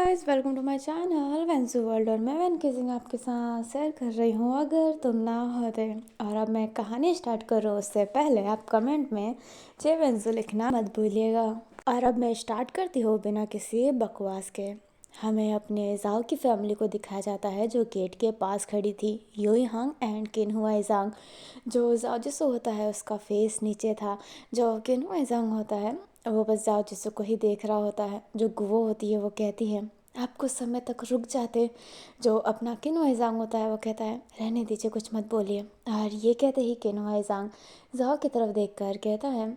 Guys, welcome to my channel Vensu world. और मैं van kissing आपके साथ शेयर कर रही हूँ अगर तुम ना होते। और अब मैं कहानी स्टार्ट करूँ उससे पहले आप कमेंट में जय वेंसू लिखना मत भूलिएगा। और अब मैं स्टार्ट करती हूँ बिना किसी बकवास के। हमें अपने जाओ की फैमिली को दिखाया जाता है जो गेट के पास खड़ी थी, यूई हंग एंड किन्हुआ जांग। जो जाओ जिसो होता है उसका फेस नीचे था, जो किन्हुआ जांग होता है वो बस जाओ जिसो को ही देख रहा होता है। जो गुवो होती है वो कहती है आप कुछ समय तक रुक जाते। जो अपना किन्हुआ जांग होता है वो कहता है रहने दीजिए, कुछ मत बोलिए। और ये कहते ही किन्हुआ जांग जाओ की तरफ देखकर कहता है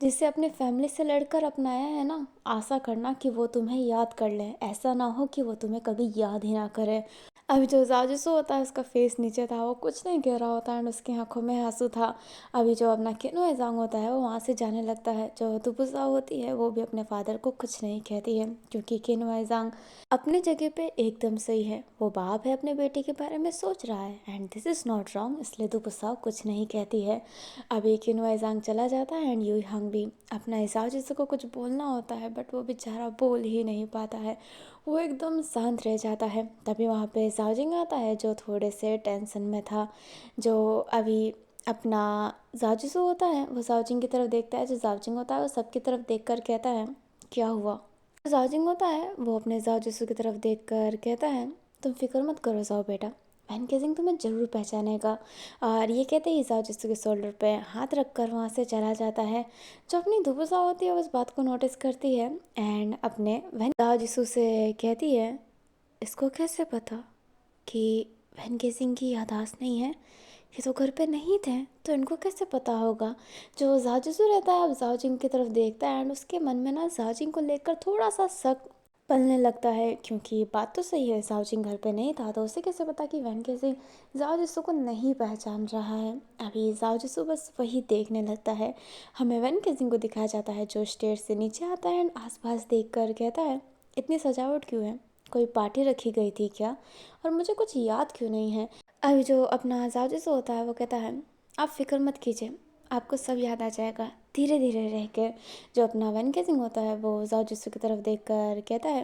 जिसे अपने फैमिली से लड़कर अपनाया है ना, आशा करना कि वो तुम्हें याद कर ले, ऐसा ना हो कि वो तुम्हें कभी याद ही ना करे। अभी जो जाजिसो होता है उसका फेस नीचे था, वो कुछ नहीं कह रहा होता है एंड उसकी आंखों में आंसू था। अभी जो अपना किन्हुआ जांग होता है वो वहाँ से जाने लगता है। जो दुबुसा होती है वो भी अपने फादर को कुछ नहीं कहती है क्योंकि किन्हुआ जांग अपनी जगह पे एकदम सही है। वो बाप है, अपने बेटे के बारे में सोच रहा है and this is not wrong, इसलिए दुबुसा कुछ नहीं कहती है। अभी किन्हुआ जांग चला जाता है एंड यूई हंग भी अपना जाजिसो को कुछ बोलना होता है बट वो बेचारा बोल ही नहीं पाता है, वो एकदम शांत रह जाता है। तभी वहाँ पे जाओजिंग आता है जो थोड़े से टेंशन में था। जो अभी अपना जाजिसो होता है वो जाओजिंग की तरफ देखता है, जो जाओजिंग होता है वो सबकी तरफ देखकर कहता है क्या हुआ। जाओजिंग होता है वो अपने जाजिसो की तरफ देखकर कहता है तुम फिक्र मत करो जाओ बेटा, वैन केजिंग तुम्हें ज़रूर पहचानेगा। और ये कहते ही जाओजिसो के शोल्डर पे हाथ रखकर वहाँ से चला जाता है। जो अपनी दुबुसा होती है उस बात को नोटिस करती है एंड अपने वैन जाओजिसो से कहती है इसको कैसे पता कि वैन केसिंग की याददाश्त नहीं है, ये तो घर पे नहीं थे तो इनको कैसे पता होगा। जो जाजिसू रहता है अब जाओजिंग की तरफ देखता है एंड उसके मन में ना जाओजिंग को लेकर थोड़ा सा शक पलने लगता है क्योंकि बात तो सही है, जाओजिंग घर पे नहीं था तो उसे कैसे पता कि वैन केसिंग जाओजिसू को नहीं पहचान रहा है। अभी जाओजिसू बस वही देखने लगता है। हमें वैन केसिंग को दिखाया जाता है जो स्टेयर से नीचे आता है एंड आसपास देखकर कहता है इतनी सजावट क्यों है, कोई पार्टी रखी गई थी क्या, और मुझे कुछ याद क्यों नहीं है। अभी जो अपना जाजिसो होता है वो कहता है आप फिक्र मत कीजिए, आपको सब याद आ जाएगा धीरे धीरे रह के। जो अपना वैन केसिंग होता है वो जाजिसो की तरफ देखकर कहता है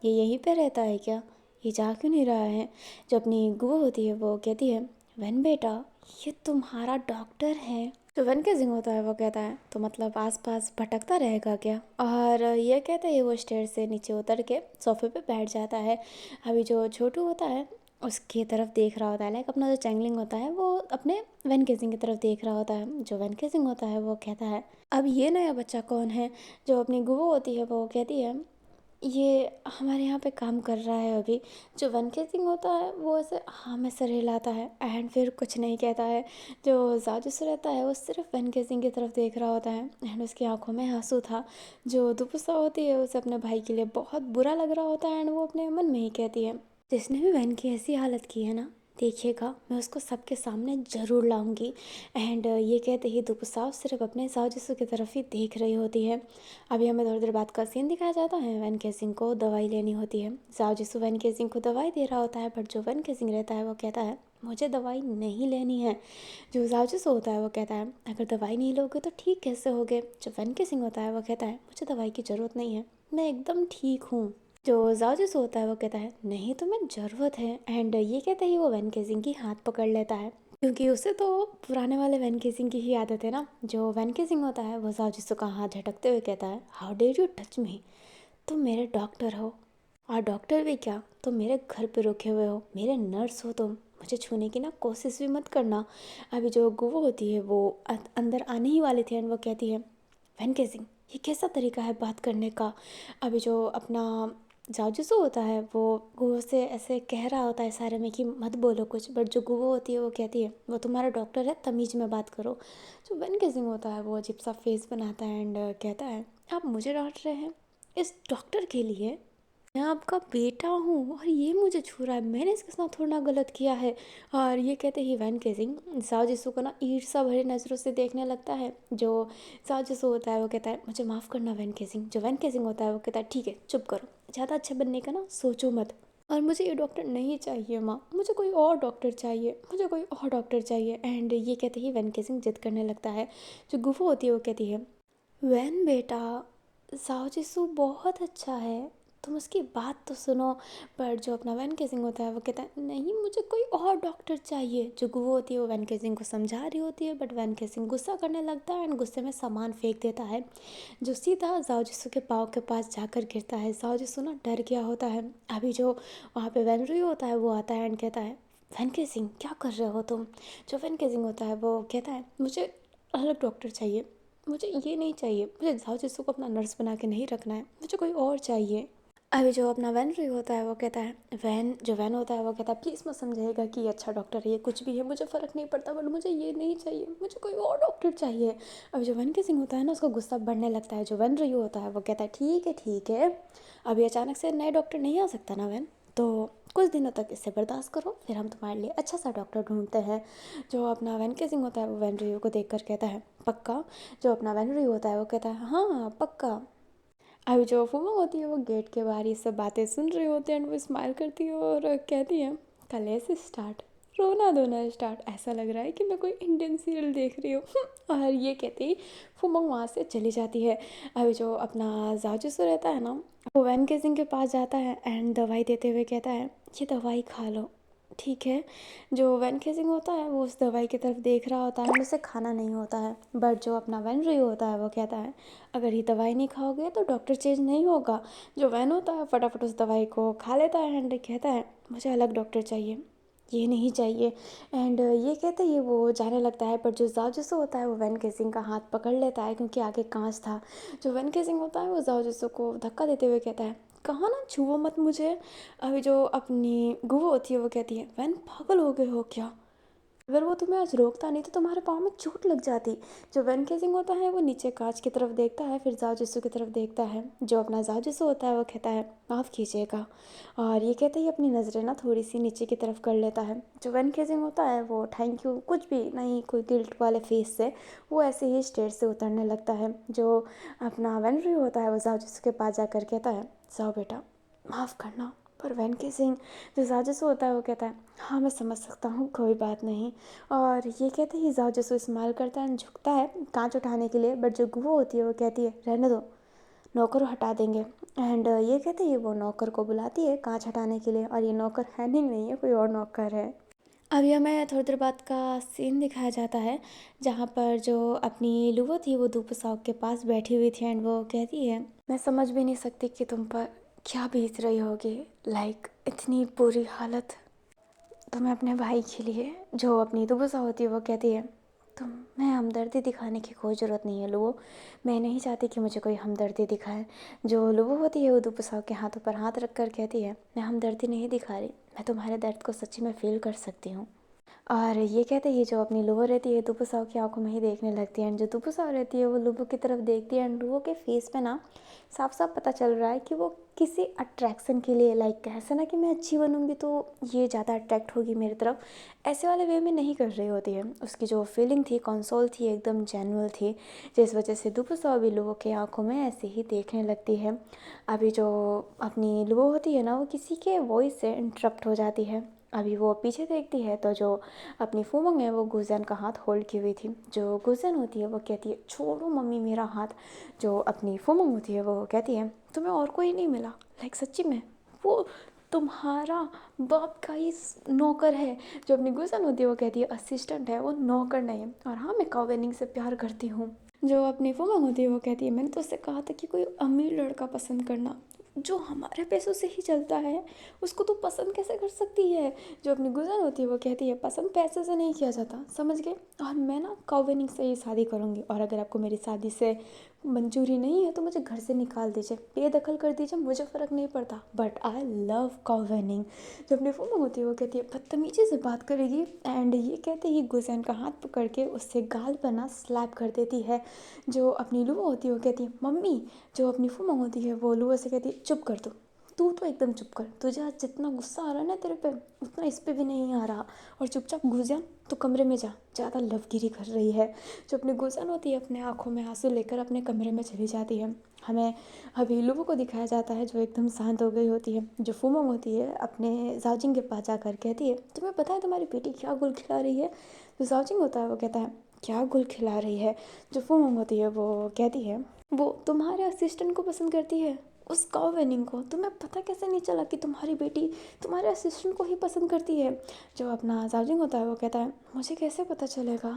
ये यहीं पे रहता है क्या, ये जा क्यों नहीं रहा है। जो अपनी गुआ होती है वो कहती है वैन बेटा ये तुम्हारा डॉक्टर है। जो वैन केसिंग होता है वो कहता है तो मतलब आसपास भटकता रहेगा क्या। और ये कहते ही वो स्टेयर से नीचे उतर के सोफे पे बैठ जाता है। अभी जो छोटू होता है उसकी तरफ देख रहा होता है, लाइक अपना जो चैंगलिंग होता है वो अपने वैन केसिंग की तरफ देख रहा होता है। जो वैन केसिंग होता है वो कहता है अब ये नया बच्चा कौन है। जो अपनी गुआ होती है वो कहती है ये हमारे यहाँ पे काम कर रहा है अभी। जो वन केसिंग होता है वो ऐसे हाँ में सर हिलाता है एंड फिर कुछ नहीं कहता है। जो जाजिसो रहता है वो सिर्फ वन केसिंग की तरफ देख रहा होता है एंड उसकी आंखों में आंसू था। जो दुपुसा होती है उसे अपने भाई के लिए बहुत बुरा लग रहा होता है एंड वो अपने मन में ही कहती है जिसने भी वैन की ऐसी हालत की है ना, देखिएगा मैं उसको सबके सामने ज़रूर लाऊंगी। एंड ये कहते ही दुपुसा सिर्फ अपने जाजिसो की तरफ ही देख रही होती है। अभी हमें थोड़ी देर बाद का सीन दिखाया जाता है, वैन केसिंग को दवाई लेनी होती है। जाओजिसो वैन केसिंग को दवाई दे रहा होता है बट जो वैन केसिंग रहता है वो कहता है मुझे दवाई नहीं लेनी है। जो जाओजिसो होता है वो कहता है अगर दवाई नहीं लोगे तो ठीक कैसे होगे। जो वैन केसिंग होता है वो कहता है मुझे दवाई की ज़रूरत नहीं है, मैं एकदम ठीक हूँ। जो जाओजिसो होता है वो कहता है नहीं तुम्हें ज़रूरत है। एंड ये कहते ही वो वैन केसिंग की हाथ पकड़ लेता है क्योंकि उसे तो पुराने वाले वैन केसिंग की ही आदत है ना। जो वैन केसिंग होता है वो जाओजिसो का हाथ झटकते हुए कहता है how dare you touch me, तुम मेरे डॉक्टर हो, और डॉक्टर भी क्या तुम मेरे घर पे रुके हुए हो, मेरे नर्स हो तुम, मुझे छूने की ना कोशिश भी मत करना। अभी जो गुवो होती है वो अंदर आने ही वाली थी एंड वो कहती है वैन केसिंग ये कैसा तरीका है बात करने का। अभी जो अपना जाजूसो होता है वो गुवो से ऐसे कह रहा होता है सारे में कि मत बोलो कुछ, बट जो गुवो होती है वो कहती है वो तुम्हारा डॉक्टर है, तमीज़ में बात करो। जो वैन केसिंग होता है वो अजीब सा फेस बनाता है एंड कहता है आप मुझे डांट रहे हैं इस डॉक्टर के लिए, मैं आपका बेटा हूँ और ये मुझे छू रहा है, मैंने इसके साथ थोड़ा ना गलत किया है। और ये कहते ही वैन केसिंग साओ जिसू को ना ईर्ष्या भरी नज़रों से देखने लगता है। जो साओ जिसू होता है वो कहता है मुझे माफ़ करना वैन केसिंग। जो वैन केसिंग होता है वो कहता है ठीक है चुप करो, ज़्यादा अच्छे बनने का ना सोचो मत, और मुझे ये डॉक्टर नहीं चाहिए माँ, मुझे कोई और डॉक्टर चाहिए, मुझे कोई और डॉक्टर चाहिए। एंड ये कहते ही वैन केसिंग जिद करने लगता है। जो गुफो होती है वो कहती है वैन बेटा साओ जिसू बहुत अच्छा है, तुम उसकी बात तो सुनो। पर जो अपना वैन केसिंग होता है वो कहता है नहीं, मुझे कोई और डॉक्टर चाहिए। जो गुवो होती है वो वैन केसिंग को समझा रही होती है, बट वैन केसिंग गुस्सा करने लगता है एंड गुस्से में सामान फेंक देता है जो सीधा जाओ जिसू के पाँव के पास जाकर गिरता है। जाओ जिसू ना डर गया होता है। अभी जो वहाँ पे वैन रुई होता है वो आता है एंड कहता है वैन केसिंग क्या कर रहे हो तुम। जो वैन केसिंग होता है वो कहता है मुझे अलग डॉक्टर चाहिए, मुझे ये नहीं चाहिए, मुझे जाओ जिसू को अपना नर्स बना के नहीं रखना है, मुझे कोई और चाहिए। अभी जो अपना वैन रुई होता है वो कहता है वैन होता है वो कहता है प्लीज़ मत समझिएगा कि ये अच्छा डॉक्टर है, ये कुछ भी है, मुझे फ़र्क नहीं पड़ता, बट मुझे ये नहीं चाहिए, मुझे कोई और डॉक्टर चाहिए। अभी जो वैन केसिंग होता है ना उसको गुस्सा बढ़ने लगता है। जो वैन रुई होता है वो कहता है ठीक है, अभी अचानक से नए डॉक्टर नहीं आ सकता ना वैन, तो कुछ दिनों तक इससे बर्दाश्त करो, फिर हम तुम्हारे लिए अच्छा सा डॉक्टर ढूंढते हैं। जो अपना वैन केसिंग होता है वो वैन रुई को देख कर कहता है पक्का। जो अपना वैन रुई होता है वो कहता है हाँ पक्का। अभी जो फूफा होती है वो गेट के बाहर ये सब बातें सुन रही होती है एंड वो स्माइल करती है और कहती है कले से स्टार्ट, रोना धोना स्टार्ट, ऐसा लग रहा है कि मैं कोई इंडियन सीरियल देख रही हूँ। और ये कहती ही फुमंग वहाँ से चली जाती है। अभी जो अपना जाजूसो रहता है ना वो वैन केसिंग के पास जाता है एंड दवाई देते हुए कहता है ये दवाई खा लो, ठीक है। जो वैन केसिंग होता है वो उस दवाई की तरफ देख रहा होता है, उसे खाना नहीं होता है, बट जो अपना वैन रुई होता है वो कहता है अगर ये दवाई नहीं खाओगे तो डॉक्टर चेंज नहीं होगा। जो वैन होता है फटाफट उस दवाई को खा लेता है एंड कहता है मुझे अलग डॉक्टर चाहिए, ये नहीं चाहिए। एंड ये कहते ही वो जाने लगता है, पर जो जाओ होता है वो वैन केसिंग का हाथ पकड़ लेता है क्योंकि आगे कांच था। जो वैन केसिंग होता है वो जाओ को धक्का देते हुए कहता है कहा ना छुओ मत मुझे। अभी जो अपनी गुवो होती है वो कहती है वैन पागल हो गए हो क्या, अगर वो तुम्हें आज रोकता नहीं तो तुम्हारे पाँव में चोट लग जाती। जो वैन केसिंग होता है वो नीचे कांच की तरफ देखता है, फिर जाओ जिसू की तरफ देखता है। जो अपना जाओ जिसू होता है वो कहता है माफ़ कीजिएगा, और ये कहते ही अपनी नज़रें ना थोड़ी सी नीचे की तरफ कर लेता है। जो वैन केसिंग होता है वो थैंक यू कुछ भी नहीं, कोई गिल्ट वाले फेस से वो ऐसे ही स्टेज से उतरने लगता है। जो अपना वैन फ्री होता है वो जाओ जिसू के पास जाकर कहता है जाओ बेटा माफ़ करना। पर वैन केसिंग जो जाजसू होता है वो कहता है हाँ मैं समझ सकता हूँ, कोई बात नहीं। और ये कहते ही जाजसू इस्तेमाल करता है, झुकता है कांच उठाने के लिए, बट जो गुवो होती है वो कहती है रहने दो, नौकर हटा देंगे। एंड ये कहते ही वो नौकर को बुलाती है कांच हटाने के लिए, और ये नौकर हैनिंग नहीं है, कोई और नौकर है। अभी हमें थोड़ी देर बाद का सीन दिखाया जाता है जहाँ पर जो अपनी लुवो थी वो दुपसाओ के पास बैठी हुई थी एंड वो कहती है मैं समझ भी नहीं सकती कि तुम पर क्या बीत रही होगी, लाइक इतनी बुरी हालत तुम्हें अपने भाई के लिए। जो अपनी दुबसा होती है वो कहती है तुम्हें हमदर्दी दिखाने की कोई ज़रूरत नहीं है लुवो, मैं नहीं चाहती कि मुझे कोई हमदर्दी दिखाए। जो लुवो होती है वो दुबसा के हाथों पर हाथ रख कर कहती है मैं हमदर्दी नहीं दिखा रही, मैं तुम्हारे दर्द को सच्ची में फील कर सकती हूँ। और ये कहते ही जो अपनी लुबो रहती है दुबसाओ की आंखों में ही देखने लगती है एंड जो दुबसाओ रहती है वो लुबो की तरफ देखती है एंड लुबो के फेस पे ना साफ साफ पता चल रहा है कि वो किसी अट्रैक्शन के लिए, लाइक ऐसा ना कि मैं अच्छी बनूंगी तो ये ज़्यादा अट्रैक्ट होगी मेरी तरफ, ऐसे वाले वे में नहीं कर रही होती है। उसकी जो फीलिंग थी कंसोल थी एकदम जेन्युइन थी, जिस वजह से दुबसाओ भी लुबो के आंखों में ऐसे ही देखने लगती है। अभी जो अपनी लुबो होती है ना वो किसी के वॉइस से इंटरप्ट हो जाती है। अभी वो पीछे देखती है तो जो अपनी फूमंग है वो गुजन का हाथ होल्ड की हुई थी। जो गुजन होती है वो कहती है छोड़ो मम्मी मेरा हाथ। जो अपनी फूमंग होती है वो कहती है तुम्हें और कोई नहीं मिला, लाइक सच्ची में वो तुम्हारा बाप का ही नौकर है। जो अपनी गुजन होती है वो कहती है असिस्टेंट है, वो नौकर नहीं है, और हाँ मैं कावेनिंग से प्यार करती हूँ। जो अपनी फूमंग होती है वो कहती है मैंने तो उससे कहा था कि कोई अमीर लड़का पसंद करना, जो हमारे पैसों से ही चलता है उसको तो पसंद कैसे कर सकती है। जो अपनी गुजर होती है वो कहती है पसंद पैसे से नहीं किया जाता, समझ गए, और मैं ना कावेनिंग से ही शादी करूँगी, और अगर आपको मेरी शादी से मंजूरी नहीं है तो मुझे घर से निकाल दीजिए, बेदखल कर दीजिए, मुझे फ़र्क नहीं पड़ता, बट आई लव कावेनिंग। जो अपनी फूमो होती है वो कहती है बदतमीजी से बात करेगी, एंड ये कहते ही गुजैन का हाथ पकड़ के उससे गाल पर ना स्लैप कर देती है। जो अपनी लुआ होती है वो कहती है मम्मी। जो अपनी फूमो होती है वो लुआ से कहती है चुप कर तू तो एकदम चुप कर, तुझे आज जितना गुस्सा आ रहा है ना तेरे पे उतना इस पे भी नहीं आ रहा, और चुपचाप घुस जा तो कमरे में जा, ज़्यादा लवगिरी कर रही है। जो अपनी गुजन होती है अपने आँखों में आंसू लेकर अपने कमरे में चली जाती है। हमें अभी लुबो को दिखाया जाता है जो एकदम शांत हो गई होती है। जो फूमोंग होती है अपने जाओजिंग के पास जाकर कहती है तुम्हें पता है तुम्हारी बेटी क्या गुल खिला रही है। जो जाओजिंग होता है वो कहता है क्या गुल खिला रही है। जो फूमोंग होती है वो कहती है वो तुम्हारे असिस्टेंट को पसंद करती है, उस काउ वेनिंग को तुम्हें पता कैसे नहीं चला कि तुम्हारी बेटी तुम्हारे असिस्टेंट को ही पसंद करती है। जो अपना जाजिंग होता है वो कहता है मुझे कैसे पता चलेगा,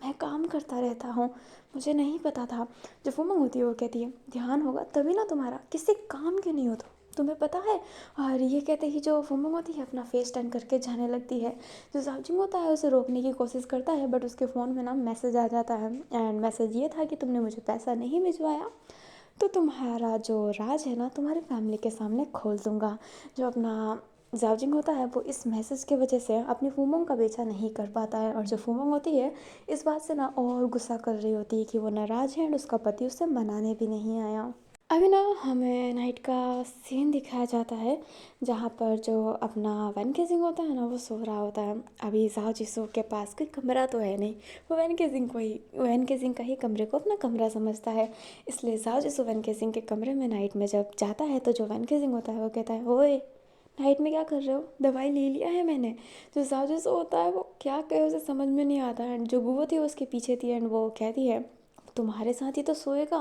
मैं काम करता रहता हूँ, मुझे नहीं पता था। जो फुमंग होती है वो कहती है ध्यान होगा तभी ना तुम्हारा, किसी काम के नहीं हो तो तुम्हें पता है। और ये कहते ही जो फुमंग होती है अपना फेस टर्न करके जाने लगती है। जो जाजिंग होता है उसे रोकने की कोशिश करता है बट उसके फ़ोन में ना मैसेज आ जाता है एंड मैसेज ये था कि तुमने मुझे पैसा नहीं भिजवाया तो तुम्हारा जो राज है ना तुम्हारी फैमिली के सामने खोल दूँगा। जो अपना जाओजिंग होता है वो इस मैसेज की वजह से अपनी फूमोंग का पीछा नहीं कर पाता है और जो फूमोंग होती है इस बात से ना और गुस्सा कर रही होती है कि वो नाराज़ है एंड उसका पति उससे मनाने भी नहीं आया। अभी ना हमें नाइट का सीन दिखाया जाता है जहाँ पर जो अपना वैन केजिंग होता है ना वो सो रहा होता है। अभी जाओ जिसो के पास कोई कमरा तो है नहीं, वो वैन केजिंग का ही कमरे को अपना कमरा समझता है। इसलिए जाओ जिसो वैन केजिंग के कमरे में नाइट में जब जाता है तो जो वैन केजिंग होता है वो कहता है ओए नाइट में क्या कर रहे हो, दवाई ले लिया है मैंने। जो जाओ जिसो होता है वो क्या कहे उसे समझ में नहीं आता है। जो गुवो थी वो उसके पीछे थी एंड वो कहती है तुम्हारे साथ ही तो सोएगा।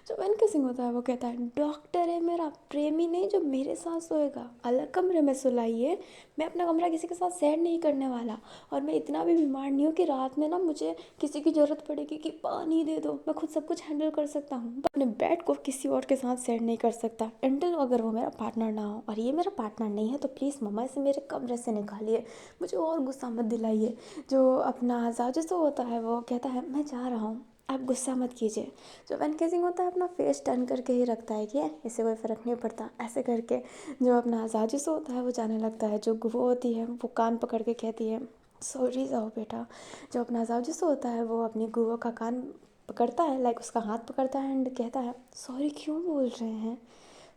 जो वैन केसिंग होता है वो कहता है डॉक्टर है मेरा, प्रेमी नहीं जो मेरे साथ सोएगा, अलग कमरे में सुलाइए, मैं अपना कमरा किसी के साथ शेयर नहीं करने वाला। और मैं इतना भी बीमार नहीं हूँ कि रात में ना मुझे किसी की ज़रूरत पड़ेगी कि पानी दे दो, मैं खुद सब कुछ हैंडल कर सकता हूँ। पर अपने बेड को किसी और के साथ शेयर नहीं कर सकता इंटिल अगर वो मेरा पार्टनर ना हो, और ये मेरा पार्टनर नहीं है तो प्लीज़ मम्मा इसे मेरे कमरे से निकालिए, मुझे और गुस्सा मत दिलाइए। जो अपना जाजिसो होता है वो कहता है मैं जा रहा हूँ, आप गुस्सा मत कीजिए। जो वैन केसिंग होता है अपना फेस टर्न करके ही रखता है कि इसे कोई फ़र्क नहीं पड़ता ऐसे करके। जो अपना जाजिसो होता है वो जाने लगता है। जो गुवो होती है वो कान पकड़ के कहती है सॉरी जाओ बेटा। जो अपना जाजिसो होता है वो अपनी गुवो का कान पकड़ता है, लाइक उसका हाथ पकड़ता है एंड कहता है सॉरी क्यों बोल रहे हैं,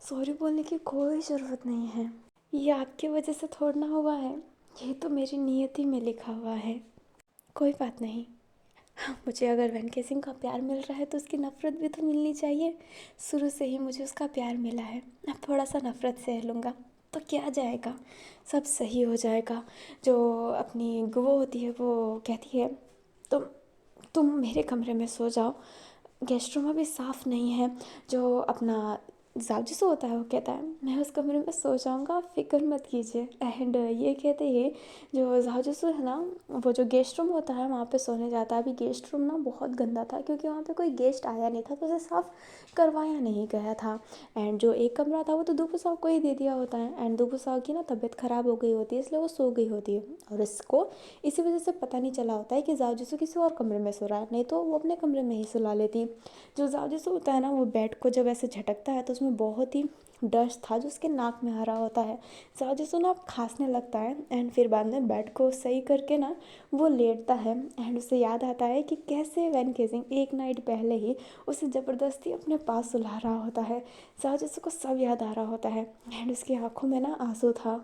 सॉरी बोलने की कोई ज़रूरत नहीं है, ये आपकी वजह से थोड़ा ना हुआ है, ये तो मेरी नियति में लिखा हुआ है, कोई बात नहीं। मुझे अगर वैन केसिंग का प्यार मिल रहा है तो उसकी नफ़रत भी तो मिलनी चाहिए। शुरू से ही मुझे उसका प्यार मिला है, अब थोड़ा सा नफ़रत सह लूँगा तो क्या जाएगा, सब सही हो जाएगा। जो अपनी गुवो होती है वो कहती है तुम तुम मेरे कमरे में सो जाओ, गेस्ट रूम अभी साफ़ नहीं है। जो अपना जाजिसो होता है वो कहता है मैं उस कमरे में सो जाऊँगा, आप फिक्र मत कीजिए। एंड ये कहते ही जो जाजिसो है ना वो जो गेस्ट रूम होता है वहाँ पे सोने जाता है। अभी गेस्ट रूम ना बहुत गंदा था क्योंकि वहाँ पे कोई गेस्ट आया नहीं था तो उसे साफ़ करवाया नहीं गया था। एंड जो एक कमरा था वो तो दुबू को ही दे दिया होता है एंड दुबू की ना तबीयत ख़राब हो गई होती है इसलिए वो सो गई होती है और इसको इसी वजह से पता नहीं चला होता है कि जाजिसो किसी और कमरे में सो रहा है, नहीं तो वो अपने कमरे में ही सुला लेती। जो जाजिसो होता है ना वो बेड को जब ऐसे झटकता है तो उसमें बहुत ही डस्ट था जो उसके नाक में आ रहा होता है। जाजिसो ना खांसने लगता है एंड फिर बाद में बेड को सही करके ना वो लेटता है एंड उसे याद आता है कि कैसे वैन केसिंग एक नाइट पहले ही उसे ज़बरदस्ती अपने पास सुला रहा होता है। जाजिसो को सब याद आ रहा होता है एंड उसकी आंखों में ना आंसू था।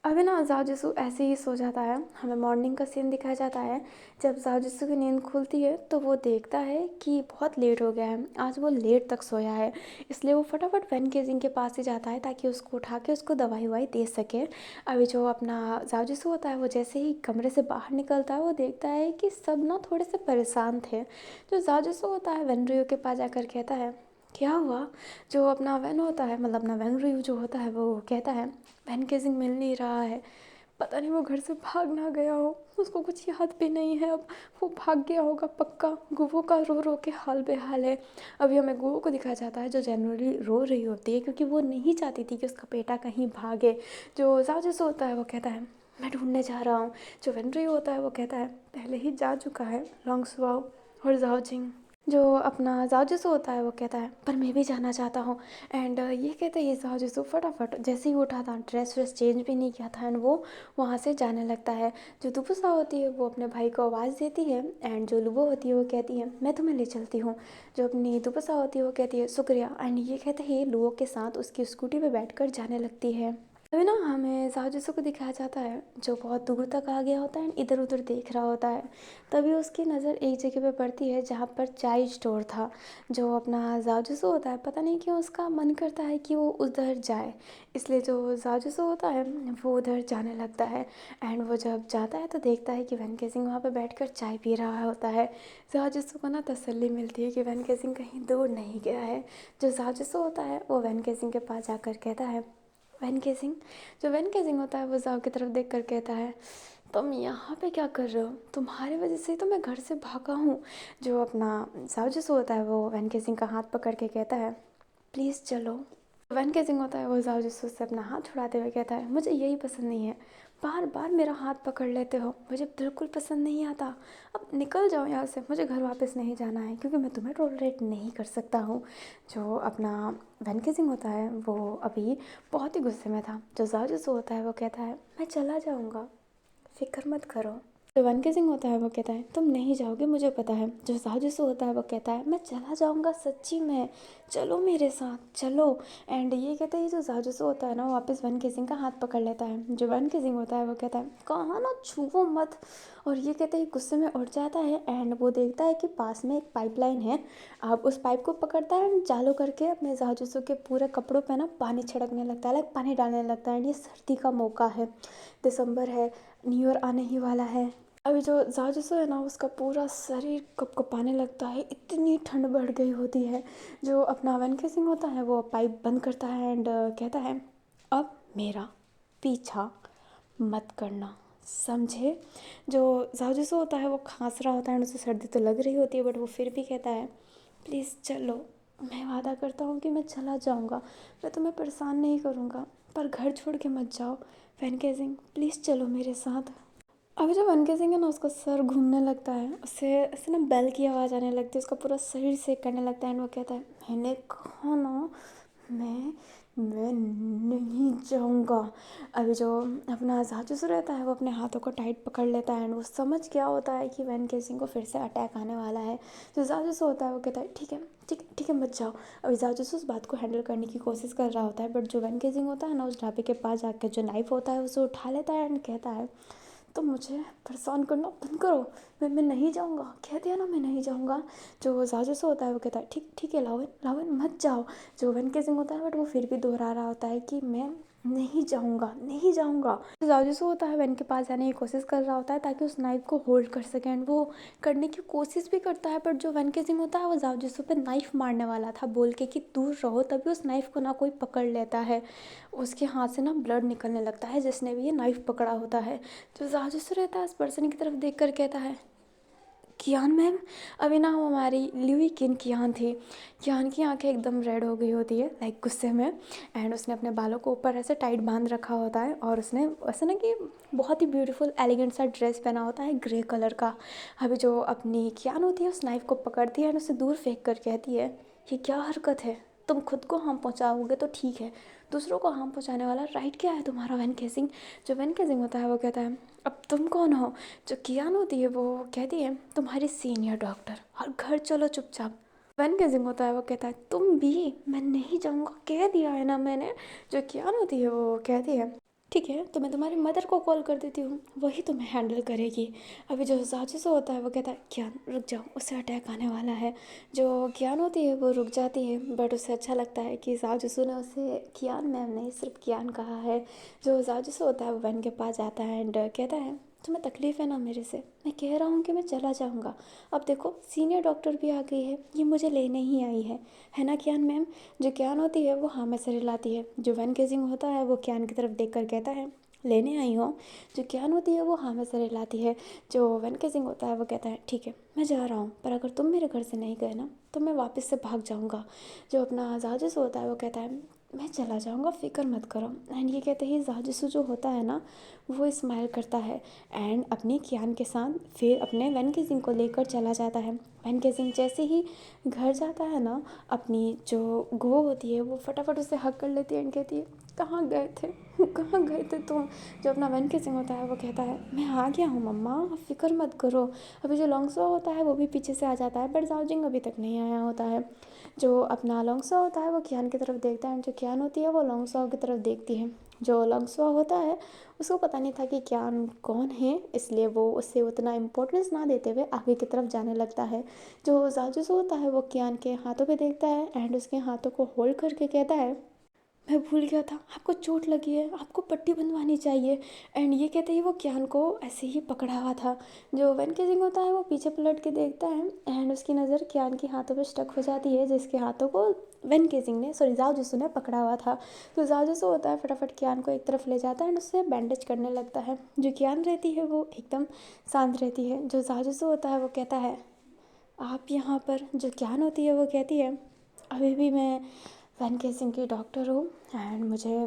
अभी ना जाओ ऐसे ही सो जाता है। हमें मॉर्निंग का सीन दिखाया जाता है। जब जाओ की नींद खुलती है तो वो देखता है कि बहुत लेट हो गया है, आज वो लेट तक सोया है। इसलिए वो फटाफट वैन केजिंग के पास ही जाता है ताकि उसको उठा के उसको दवाई ववाई दे सके। अभी जो अपना जाओ होता है वो जैसे ही कमरे से बाहर निकलता है वो देखता है कि सब ना थोड़े से परेशान थे। जो जाओ होता है वैन रियो के पास जाकर कहता है क्या हुआ। जो अपना वैन होता है मतलब अपना वैन रियो जो होता है वो कहता है वैन केजिंग मिल नहीं रहा है, पता नहीं वो घर से भाग ना गया हो, उसको कुछ याद भी नहीं है, अब वो भाग गया होगा पक्का। गुवो का रो रो के हाल बेहाल है। अभी हमें गुवो को दिखाया जाता है जो जनरली रो रही होती है क्योंकि वो नहीं चाहती थी कि उसका बेटा कहीं भागे। जो जाजिस होता है वो कहता है मैं ढूंढने जा रहा हूँ। जो वेनरी होता है वो कहता है पहले ही जा चुका है लॉन्ग स्वाओ और जाओजिंग। जो अपना जाओजिसो होता है वो कहता है पर मैं भी जाना चाहता हूँ। एंड ये कहते ही जाओजिसो फटाफट जैसे ही उठा था ड्रेस व्रेस चेंज भी नहीं किया था एंड वो वहाँ से जाने लगता है। जो दुपुसा होती है वो अपने भाई को आवाज़ देती है एंड जो लुबो होती है वो कहती है मैं तुम्हें ले चलती हूँ। जो अपनी दुपुसा होती है वो कहती है शुक्रिया एंड ये कहते ही लुबो के साथ उसकी स्कूटी पर बैठ कर जाने लगती है। तभी ना हमें साजिशों को दिखाया जाता है जो बहुत दूर तक आ गया होता है, इधर उधर देख रहा होता है। तभी उसकी नज़र एक जगह पे पड़ती है जहाँ पर चाय स्टोर था। जो अपना जाजूसू होता है, पता नहीं क्यों उसका मन करता है कि वो उधर जाए, इसलिए जो जाजूसू होता है वो उधर जाने लगता है। एंड वो जब जाता है तो देखता है कि वैन केसिंग वहाँ पे बैठकर चाय पी रहा होता है। जाजूसू को ना तसल्ली मिलती है कि वैन केसिंग कहीं दूर नहीं गया है। जो जाजूसू होता है वो वैन केसिंग के पास जाकर कहता है, वैन केसिंग, जो वैन केसिंग होता है वो जाओ की तरफ देख कर कहता है, तुम यहाँ पे क्या कर रहे हो? तुम्हारी वजह से ही तो मैं घर से भागा हूँ। जो अपना जाओ होता है वो वैन केसिंग का हाथ पकड़ के कहता है, प्लीज़ चलो। वैन केसिंग होता है वो जाओ से अपना हाथ छुड़ाते हुए कहता है, मुझे यही पसंद नहीं है, बार बार मेरा हाथ पकड़ लेते हो, मुझे बिल्कुल पसंद नहीं आता। अब निकल जाओ यहाँ से, मुझे घर वापस नहीं जाना है क्योंकि मैं तुम्हें टॉलरेट नहीं कर सकता हूँ। जो अपना वैन केसिंग होता है वो अभी बहुत ही गुस्से में था। जो जाओ होता है वो कहता है, मैं चला जाऊँगा, फिक्र मत करो। जो वन के सिंह होता है वो कहता है, तुम नहीं जाओगे मुझे पता है। जो साजिशु होता है वो कहता है, मैं चला जाऊँगा सच्ची में, चलो मेरे साथ चलो। एंड ये कहते ही जो साजिशु होता है ना वो वापस वन के सिंह का हाथ पकड़ लेता है। जो वन के सिंह होता है वो कहता है, कहाँ ना छुओ मत। और ये कहते ही गुस्से में उठ जाता है। एंड वो देखता है कि पास में एक पाइपलाइन है। अब उस पाइप को पकड़ता है एंड चालू करके अपने साजिशु के पूरे कपड़ों पे ना पानी छिड़कने लगता है, लाइक पानी डालने लगता है। एंड ये सर्दी का मौका है, दिसंबर है, न्यू ईयर आने ही वाला है। अभी जो जाजिसो है ना उसका पूरा शरीर कँपकँपाने लगता है, इतनी ठंड बढ़ गई होती है। जो अपना वन केसिंग होता है वो पाइप बंद करता है एंड कहता है, अब मेरा पीछा मत करना, समझे। जो जाजिसो होता है वो खांस रहा होता है एंड उसे सर्दी तो लग रही होती है, बट वो फिर भी कहता है, प्लीज़ चलो, मैं वादा करता हूँ कि मैं चला जाऊँगा, मैं तुम्हें परेशान नहीं करूँगा, पर घर छोड़ के मत जाओ। वैन केसिंग प्लीज़ चलो मेरे साथ। अभी जब वन केसिंग है ना उसका सर घूमने लगता है, उससे ऐसे ना बेल की आवाज़ आने लगती है, उसका पूरा शरीर सेक करने लगता है एंड वो कहता है, मैंने कहा ना, मैं नहीं जाऊँगा। अभी जो अपना जासूस रहता है वो अपने हाथों को टाइट पकड़ लेता है एंड वो समझ गया होता है कि वैन केसिंग को फिर से अटैक आने वाला है। जो जासूस होता है वो कहता है, ठीक है ठीक ठीक है मत जाओ। अभी जासूस उस बात को हैंडल करने की कोशिश कर रहा होता है, बट जो वैन केसिंग होता है ना उस ढाबे के पास जाकर जो नाइफ होता है उसे उठा लेता है एंड कहता है, तो मुझे परेशान करना बंद करो, मैं नहीं जाऊँगा, कह दिया ना मैं नहीं जाऊँगा। जो जासूस होता है वो कहता है, ठीक ठीक है लावन लावन मत जाओ। जो वन केसिंग होता है बट वो फिर भी दोहरा रहा होता है कि मैं नहीं जाऊँगा नहीं जाऊँगा। जासूस होता है वन के पास जाने की कोशिश कर रहा होता है ताकि उस नाइफ को होल्ड कर सके एंड वो करने की कोशिश भी करता है, बट जो वन केसिंग होता है वो जासूस पे नाइफ मारने वाला था बोल के कि दूर रहो, तभी उस नाइफ को ना कोई पकड़ लेता है। उसके हाथ से ना ब्लड निकलने लगता है जिसने भी ये नाइफ पकड़ा होता है। जो जासूस रहता है उस पर्सन की तरफ देख कर कहता है, कियान मैम। अभी ना वो हमारी ल्यूई किन कियान थी। कियान की आंखें एकदम रेड हो गई होती है लाइक गुस्से में, एंड उसने अपने बालों को ऊपर ऐसे टाइट बांध रखा होता है और उसने ऐसे ना कि बहुत ही ब्यूटीफुल एलिगेंट सा ड्रेस पहना होता है ग्रे कलर का। अभी जो अपनी कियान होती है उस नाइफ को पकड़ती है एंड उसे दूर फेंक कर कहती है, ये क्या हरकत है, तुम खुद को हार्म पहुंचाओगे तो ठीक है, दूसरों को हार्म पहुंचाने वाला राइट क्या है तुम्हारा वैन केसिंग। जो वैन केसिंग होता है वो कहता है, अब तुम कौन हो। जो कियान होती है वो कहती है, तुम्हारी सीनियर डॉक्टर, और घर चलो चुपचाप। वैन केसिंग होता है वो कहता है, तुम भी, मैं नहीं जाऊँगा, कह दिया है ना मैंने। जो कियान होती है वो कहती है, ठीक है तो मैं तुम्हारी मदर को कॉल कर देती हूँ, वही तुम्हें हैंडल करेगी। अभी जो जासूस होता है वो कहता है, कियान रुक जाओ, उससे अटैक आने वाला है। जो कियान होती है वो रुक जाती है, बट उसे अच्छा लगता है कि जासूस ने उसे कियान मैम नहीं सिर्फ कियान कहा है। जो जासूस होता है वो वैन के पास जाता है एंड कहता है, तुम्हें तकलीफ़ है ना मेरे से, मैं कह रहा हूँ कि मैं चला जाऊँगा। अब देखो सीनियर डॉक्टर भी आ गई है, ये मुझे लेने ही आई है ना कियान मैम। जो कियान होती है वो हाँ में सिर हिलाती है। जो वैन केसिंग होता है वो कियान की तरफ देख कर कहता है, लेने आई हो। जो कियान होती है वो हाँ में सिर हिलाती है। जो वैन केसिंग होता है वो कहता है, ठीक है मैं जा रहा हूँ, पर अगर तुम मेरे घर से नहीं गए ना तो मैं वापस से भाग जाऊँगा। जो अपना जासूस होता है वो कहता है, मैं चला जाऊँगा, फ़िक्र मत करो। एंड ये कहते ही जासूस जो होता है ना वो स्माइल करता है एंड अपनी कियान के साथ फिर अपने वैन केसिंग को लेकर चला जाता है। वैन केसिंग जैसे ही घर जाता है ना, अपनी जो गो होती है वो फटाफट उसे हक कर लेती है एंड कहती है, कहाँ गए थे कहाँ गए थे तुम। जो अपना वैन केसिंग होता है वो कहता है, मैं आ गया हूँ मम्मा, फ़िक्र मत करो। अभी जो लॉन्गसो होता है वो भी पीछे से आ जाता है, बट जाओजिंग अभी तक नहीं आया होता है। जो अपना लॉन्गसो होता है वो कियान की तरफ देखता है एंड जो कियान होती है वो लॉन्गसो की तरफ देखती है। जो लंगसुआ होता है उसको पता नहीं था कि क्यान कौन है, इसलिए वो उससे उतना इम्पोर्टेंस ना देते हुए आगे की तरफ जाने लगता है। जो जाजूस होता है वो क्यान के हाथों पे देखता है एंड उसके हाथों को होल्ड करके कहता है, मैं भूल गया था, आपको चोट लगी है, आपको पट्टी बंधवानी चाहिए। एंड ये कहते ही वो क्यान को ऐसे ही पकड़ा हुआ था। जो वैन केजिंग होता है वो पीछे पलट के देखता है एंड उसकी नज़र क्यान के हाथों पे स्टक हो जाती है, जिसके हाथों को वैन केजिंग ने जाओ जिसू ने पकड़ा हुआ था। तो जाओ जिसू होता है फटाफट क्यान को एक तरफ ले जाता है एंड उससे बैंडेज करने लगता है। जो क्यान रहती है वो एकदम शांत रहती है। जो जाओ जिसू होता है वो कहता है, आप यहाँ पर। जो क्यान होती है वो कहती है, अभी भी मैं वैन केसिंग की डॉक्टर हूँ एंड मुझे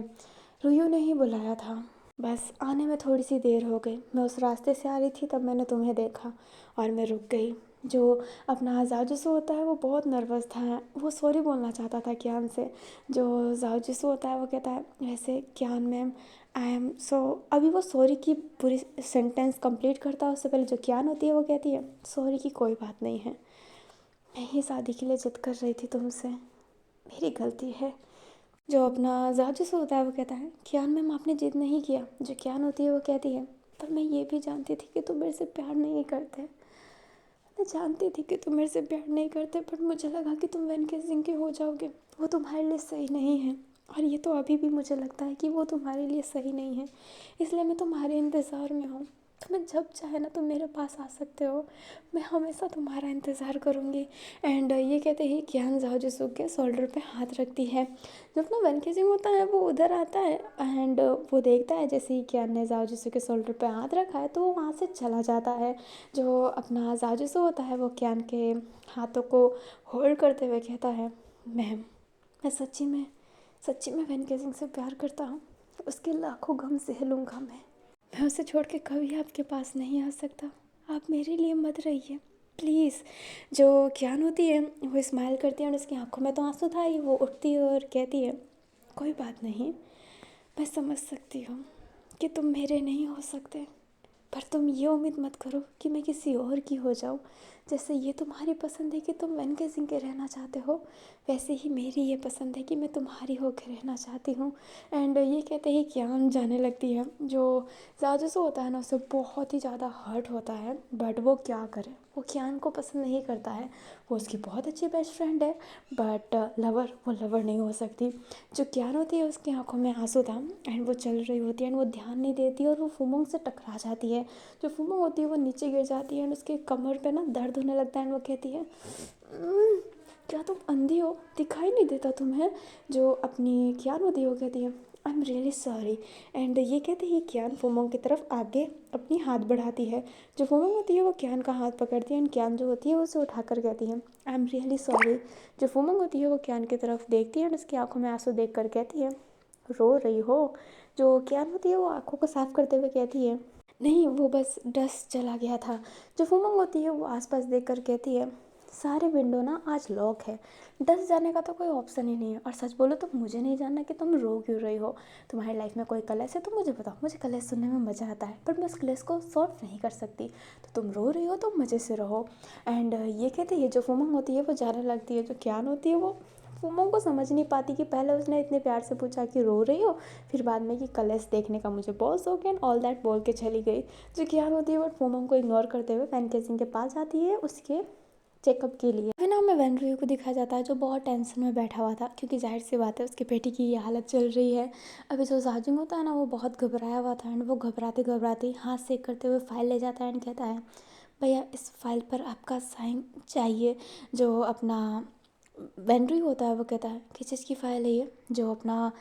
रुयू ने ही बुलाया था, बस आने में थोड़ी सी देर हो गई। मैं उस रास्ते से आ रही थी तब मैंने तुम्हें देखा और मैं रुक गई। जो अपना जाओजिसु होता है वो बहुत नर्वस था, वो सॉरी बोलना चाहता था क्यान से। जो जाओजिसु होता है वो कहता है, वैसे क्यान मैम आई एम सो। अभी वो सॉरी की पूरी सेंटेंस कंप्लीट करता है उससे पहले जो क्यान होती है वो कहती है, सॉरी की कोई बात नहीं है, मैं ही शादी के लिए जिद कर रही थी तुमसे, मेरी गलती है। जो अपना जाजूस होता है वो कहता है, क्यान मैम आपने जिद नहीं किया। जो क्यान होती है वो कहती है, पर मैं ये भी जानती थी कि तुम मेरे से प्यार नहीं करते, मैं जानती थी कि तुम मेरे से प्यार नहीं करते, पर मुझे लगा कि तुम वैन केसिंग के हो जाओगे, वो तुम्हारे लिए सही नहीं है। और ये तो अभी भी मुझे लगता है कि वो तुम्हारे लिए सही नहीं है, इसलिए मैं तुम्हारे इंतज़ार में हूँ। तुम्हें जब चाहे ना तुम मेरे पास आ सकते हो, मैं हमेशा तुम्हारा इंतज़ार करूँगी। एंड ये कहते ही क्यान जाओ जिसू के शोल्डर पे हाथ रखती है। जब ना वन केजिंग होता है वो उधर आता है एंड वो देखता है जैसे ही क्यान ने जाओ जिसू के शोल्डर पे हाथ रखा है तो वो वहाँ से चला जाता है। जो अपना जाओ जिसू होता है वो क्यान के हाथों को होल्ड करते हुए कहता है, मैम मैं सच्ची में वैन केजिंग से प्यार करता हूँ, उसके लाखों गम सह लूँगा मैं उसे छोड़ के कभी आपके पास नहीं आ सकता, आप मेरे लिए मत रहिए प्लीज़। जो क्यान होती है वो स्माइल करती है और उसकी आंखों में तो आंसू था ही। वो उठती है और कहती है, कोई बात नहीं, मैं समझ सकती हूँ कि तुम मेरे नहीं हो सकते, पर तुम ये उम्मीद मत करो कि मैं किसी और की हो जाऊँ। जैसे ये तुम्हारी पसंद है कि तुम वैन केसिंग के रहना चाहते हो, वैसे ही मेरी ये पसंद है कि मैं तुम्हारी होकर रहना चाहती हूँ। एंड ये कहते ही क्यान जाने लगती है। जो जाजूसो होता है ना उसे बहुत ही ज़्यादा हर्ट होता है, बट वो क्या करे, वो क्यान को पसंद नहीं करता है। वो उसकी बहुत अच्छी बेस्ट फ्रेंड है बट वो लवर नहीं हो सकती। जो क्यान होती है उसकी आंखों में आंसू था एंड वो चल रही होती है एंड वो ध्यान नहीं देती और वो फुमोंग से टकरा जाती है। जो फुमोंग होती है वो नीचे गिर जाती है एंड उसके कमर पे ना दर्द होने लगता है एंड वो कहती है, "उम्म, क्या तुम अंधी हो, दिखाई नहीं देता तुम्हें?" जो अपनी क्यान होती है वो कहती है, I am really sorry. And ये कहते ही क्यान फुमोंग की तरफ आगे अपनी हाथ बढ़ाती है। जो फुमोंग होती है वो क्यान का हाथ पकड़ती है एंड क्यान जो होती है वो उसे उठाकर कहती है, आई एम रियली सॉरी। जो फुमोंग होती है वो क्यान की तरफ देखती है एंड उसकी आंखों में आंसू देख कर कहती है, रो रही हो? जो क्यान होती है वो आंखों को साफ करते हुए कहती है, नहीं वो बस डस्ट चला गया था। जो फुमंग होती है वो आसपास देखकर कहती है, सारे विंडो ना आज लॉक है, डस्ट जाने का तो कोई ऑप्शन ही नहीं है। और सच बोलो तो मुझे नहीं जानना कि तुम रो क्यों रही हो। तुम्हारी लाइफ में कोई कलेश है तो मुझे बताओ, मुझे कलेश सुनने में मज़ा आता है, पर मैं उस कलेश को सॉल्व नहीं कर सकती। तो तुम रो रही हो तो मज़े से रहो। एंड ये कहती है जो फुमंग होती है वो जाने लगती है। जो क्यान होती है वो फुमोंग को समझ नहीं पाती कि पहले उसने इतने प्यार से पूछा कि रो रही हो, फिर बाद में कि कलर्स देखने का मुझे बहुत शौक है एंड ऑल दैट बोल के चली गई। जो क्यान होती है वो फुमोंग को इग्नोर करते हुए वैन केसिंग के पास जाती है उसके चेकअप के लिए। फिर ना हमें वैन रियो को दिखाया जाता है जो बहुत टेंशन में बैठा हुआ था, क्योंकि जाहिर सी बात है उसके बेटी की ये हालत चल रही है। अभी जो जाजिंग होता है ना वो बहुत घबराया हुआ था एंड वो घबराते घबराते हाथ से करते हुए फाइल ले जाता है एंड कहता है, भैया इस फाइल पर आपका साइन चाहिए। जो अपना वेंड्री होता है वो कहता है, किस चीज़ की फ़ाइल है ये? जो अपना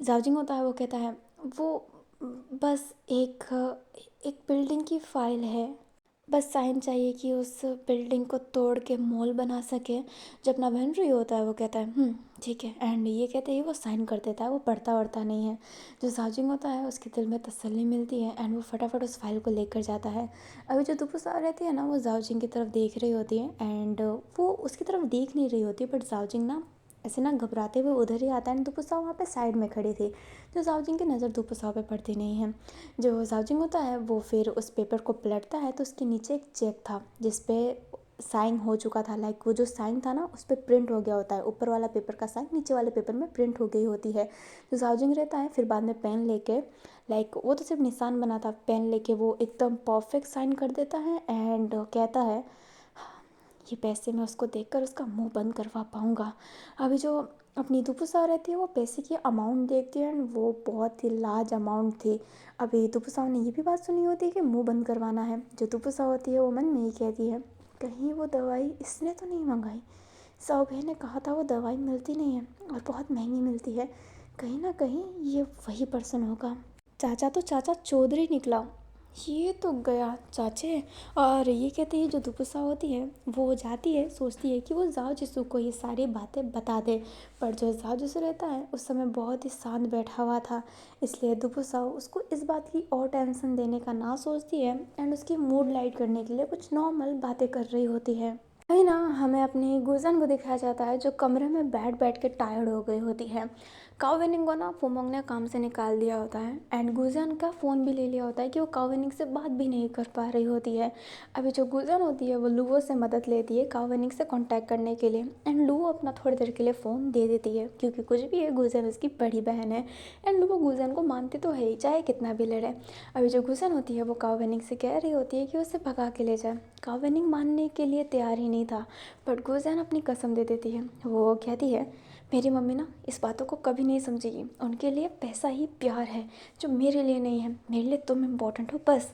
जाओजिंग होता है वो कहता है, वो बस एक एक बिल्डिंग की फ़ाइल है, बस साइन चाहिए कि उस बिल्डिंग को तोड़ के मॉल बना सके। जब अपना वेंड्री होता है वो कहता है, ठीक है। एंड ये कहते ही वो साइन कर देता है, वो पढ़ता वढ़ता नहीं है। जो जाजिंग होता है उसके दिल में तसल्ली मिलती है एंड वो फटाफट उस फाइल को लेकर जाता है। अभी जो दुपुसा रहती है ना वो जाओजिंग की तरफ देख रही होती है एंड वो उसकी तरफ देख नहीं रही होती, बट जाओजिंग ना ऐसे ना घबराते हुए उधर ही आता है एंड दुपुसा वहाँ पे साइड में खड़ी थी। जो जाओजिंग की नज़र दुपुसा पे पड़ती नहीं है। जो जाओजिंग होता है वो फिर उस पेपर को पलटता है तो उसके नीचे एक चेक था जिस पे साइन हो चुका था, लाइक वो जो साइन था ना उस पर प्रिंट हो गया होता है, ऊपर वाला पेपर का साइन नीचे वाले पेपर में प्रिंट हो गई होती है। जो जाओजिंग रहता है फिर बाद में पेन लेके, लाइक वो तो सिर्फ निशान बना था, पेन लेके वो एकदम परफेक्ट साइन कर देता है एंड कहता है ये पैसे मैं उसको देकर उसका मुंह बंद करवा पाऊँगा। अभी जो अपनी दुपुसा रहती है वो पैसे की अमाउंट देखती है एंड वो बहुत ही लार्ज अमाउंट थी। अभी दुपुसाओं ने ये भी बात सुनी होती है कि मुंह बंद करवाना है। जो दुपुसा होती है वो मन में ही कहती है कहीं वो दवाई इसने तो नहीं मंगाई। साहु भाई ने कहा था वो दवाई मिलती नहीं है और बहुत महंगी मिलती है, कहीं ना कहीं ये वही पर्सन होगा। चाचा तो चाचा चौधरी निकला, ये तो गया चाचे। और ये कहते हैं जो दुपुसा होती है वो जाती है, सोचती है कि वो जाओ जिसू को ये सारी बातें बता दे, पर जो जाओ जिसू रहता है उस समय बहुत ही शांत बैठा हुआ था, इसलिए दुपुसा उसको इस बात की और टेंशन देने का ना सोचती है एंड उसकी मूड लाइट करने के लिए कुछ नॉर्मल बातें कर रही होती है। वही ना हमें अपनी गुजन को दिखाया जाता है जो कमरे में बैठ बैठ के टायर्ड हो गई होती है। काओविनिंग को ना फुमोंग ने काम से निकाल दिया होता है एंड गुजन का फ़ोन भी ले लिया होता है कि वो काओविनिंग से बात भी नहीं कर पा रही होती है। अभी जो गुजन होती है वो लुवो से मदद लेती है काओविनिंग से कांटेक्ट करने के लिए एंड लुवो अपना थोड़ी देर के लिए फ़ोन दे देती है, क्योंकि कुछ भी है गुजन उसकी बड़ी बहन है एंड लुवो गुजन को मानती तो है ही चाहे कितना भी लड़े। अभी जो गुजन होती है वो काओविनिंग से कह रही होती है कि उसे भगा के ले जाए। काओविनिंग मानने के लिए तैयार ही नहीं था, बट गुजन अपनी कसम दे देती है। वो कहती है मेरी मम्मी ना इस बातों को कभी नहीं समझेगी, उनके लिए पैसा ही प्यार है जो मेरे लिए नहीं है, मेरे लिए तुम इम्पोर्टेंट हो बस।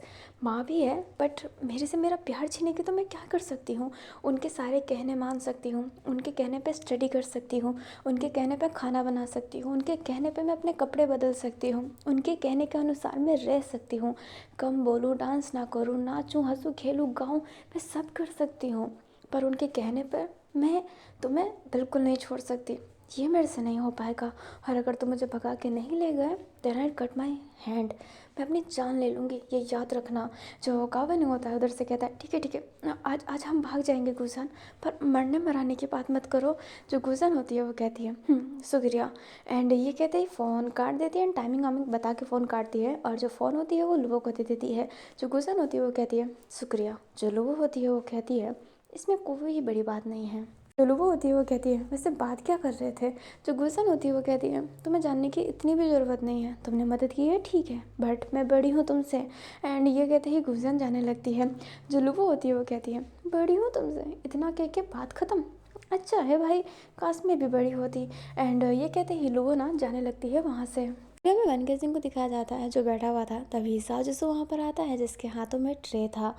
माँ भी है बट मेरे से मेरा प्यार छीनेगी तो मैं क्या कर सकती हूँ। उनके सारे कहने मान सकती हूँ, उनके कहने पे स्टडी कर सकती हूँ, उनके कहने पे खाना बना सकती हूँ, उनके कहने पे मैं अपने कपड़े बदल सकती हूँ, उनके कहने के अनुसार मैं रह सकती हूँ। कम बोलूँ, डांस ना करूँ, नाचूँ, हंसूँ, खेलूँ, गाऊँ, मैं सब कर सकती हूँ, पर उनके कहने पर मैं तुम्हें बिल्कुल नहीं छोड़ सकती। ये मेरे से नहीं हो पाएगा और अगर तुम मुझे भगा के नहीं ले गए then I cut my hand, मैं अपनी जान ले लूँगी, ये याद रखना। जो कावे नहीं होता है उधर से कहता है ठीक है आज आज हम भाग जाएंगे गुजन, पर मरने मराने की बात मत करो। जो गुजन होती है वो कहती है शुक्रिया एंड ये कहते ही फ़ोन काट देती है एंड टाइमिंग वाइमिंग बता के फ़ोन काटती है और जो फ़ोन होती है वो लुवो को दे देती है। जो गुजन होती है वो कहती है शुक्रिया। जो लुवो होती है वो कहती है इसमें कोई बड़ी बात नहीं है। जो लुवो होती है वो कहती है वैसे बात क्या कर रहे थे। जो गुलशन होती है वो कहती है तुम्हें जानने की इतनी भी ज़रूरत नहीं है, तुमने मदद की है ठीक है बट मैं बड़ी हूँ तुमसे। एंड ये कहते ही गुलशन जाने लगती है। जो लुवो होती है वो कहती है बड़ी हूँ तुमसे, इतना कह के बात ख़त्म, अच्छा है भाई काश मैं भी बड़ी होती। एंड ये कहते ही लुवो ना जाने लगती है वहाँ से। फिल्म में वनके सिंह को दिखाया जाता है जो बैठा हुआ था, तभी साजिशो वहाँ पर आता है जिसके हाथों में ट्रे था।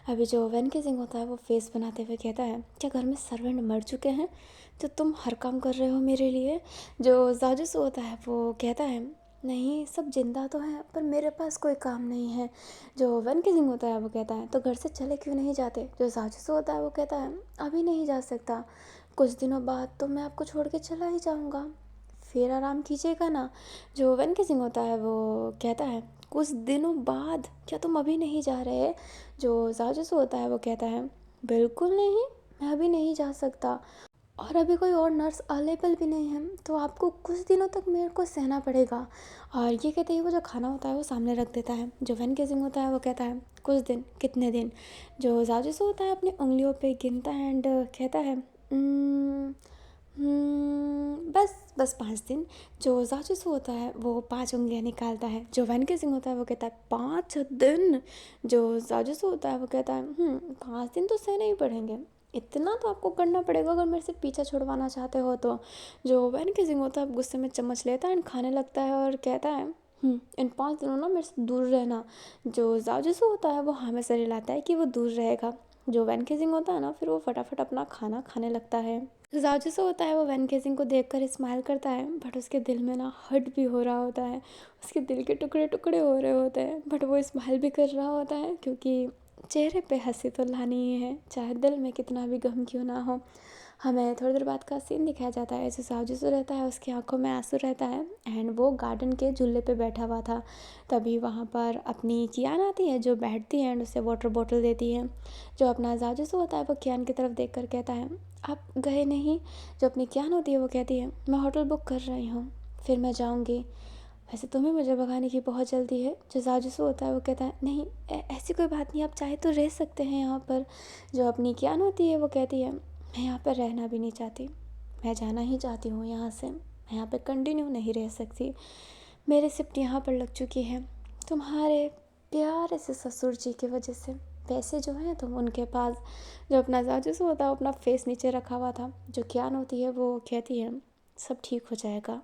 अभी जो वनके सिंह होता है वो फेस बनाते हुए कहता है क्या घर में सर्वेंट मर चुके हैं जो तुम हर काम कर रहे हो मेरे लिए। जो जाजिसो होता है वो कहता है नहीं सब जिंदा तो हैं पर मेरे पास कोई काम नहीं है। जो वनके सिंह होता है वो कहता है तो घर से चले क्यों नहीं जाते। जो जाजिसो होता है वो कहता है अभी नहीं जा सकता, कुछ दिनों बाद तो मैं आपको छोड़ के चला ही जाऊँगा, फिर आराम कीजिएगा ना। जो वनके सिंह होता है वो कहता है कुछ दिनों बाद, क्या तुम अभी नहीं जा रहे। जो जाजिसो होता है वो कहता है बिल्कुल नहीं, मैं अभी नहीं जा सकता और अभी कोई और नर्स अवेलेबल भी नहीं है तो आपको कुछ दिनों तक मेरे को सहना पड़ेगा। और ये कहते ही वो जो खाना होता है वो सामने रख देता है। जो वनके सिंह होता है वो कहता है कुछ दिन, कितने दिन। जो जाजिसो होता है अपनी उंगलियों पे गिनता है एंड कहता है बस बस 5 दिन। जो जासूस होता है वो 5 उंगलियां निकालता है। जो वनके सिंह होता है वो कहता है 5 दिन। जो जासूस होता है वो कहता है 5 दिन तो सहने ही पड़ेंगे, इतना तो आपको करना पड़ेगा अगर मेरे से पीछा छुड़वाना चाहते हो तो। जो वनके सिंह होता है गुस्से में चम्मच लेता है एंड खाने लगता है और कहता है इन 5 दिनों ना मेरे से दूर रहना। जो जासूस होता है वो हमेशा रिलाता है कि वो दूर रहेगा। जो वनके सिंह होता है ना फिर वो फटाफट अपना खाना खाने लगता है। जासूस होता है वो वनके सिंह को देखकर स्माइल करता है बट उसके दिल में ना हर्ट भी हो रहा होता है, उसके दिल के टुकड़े टुकड़े हो रहे होते हैं, बट वो स्माइल भी कर रहा होता है क्योंकि चेहरे पे हंसी तो लानी ही है चाहे दिल में कितना भी गम क्यों ना हो। हमें थोड़ी देर बाद का सीन दिखाया जाता है। जो जासूस रहता है उसकी आंखों में आंसू रहता है एंड वो गार्डन के झूले पे बैठा हुआ था। तभी वहाँ पर अपनी कियान आती है जो बैठती है एंड उसे वाटर बॉटल देती है। जो अपना जासूस होता है वो कियान की तरफ देख कर कहता है आप गए नहीं। जो अपनी कियान होती है वो कहती है मैं होटल बुक कर रही हूँ, फिर मैं जाऊँगी। वैसे तुम्हें मुझे भगाने की बहुत जल्दी है। जो जाजूस होता है वो कहता है नहीं, ऐसी कोई बात नहीं, आप चाहे तो रह सकते हैं यहाँ पर। जो अपनी कियान होती है वो कहती है मैं यहाँ पर रहना भी नहीं चाहती, मैं जाना ही चाहती हूँ यहाँ से, मैं यहाँ पर कंटिन्यू नहीं रह सकती, मेरी शिफ्ट यहाँ पर लग चुकी है तुम्हारे प्यारे से ससुर जी की वजह से। पैसे जो हैं तुम उनके पास। जो अपना जाजूस होता है वो अपना फेस नीचे रखा हुआ था। जो कियान होती है वो कहती है सब ठीक हो जाएगा,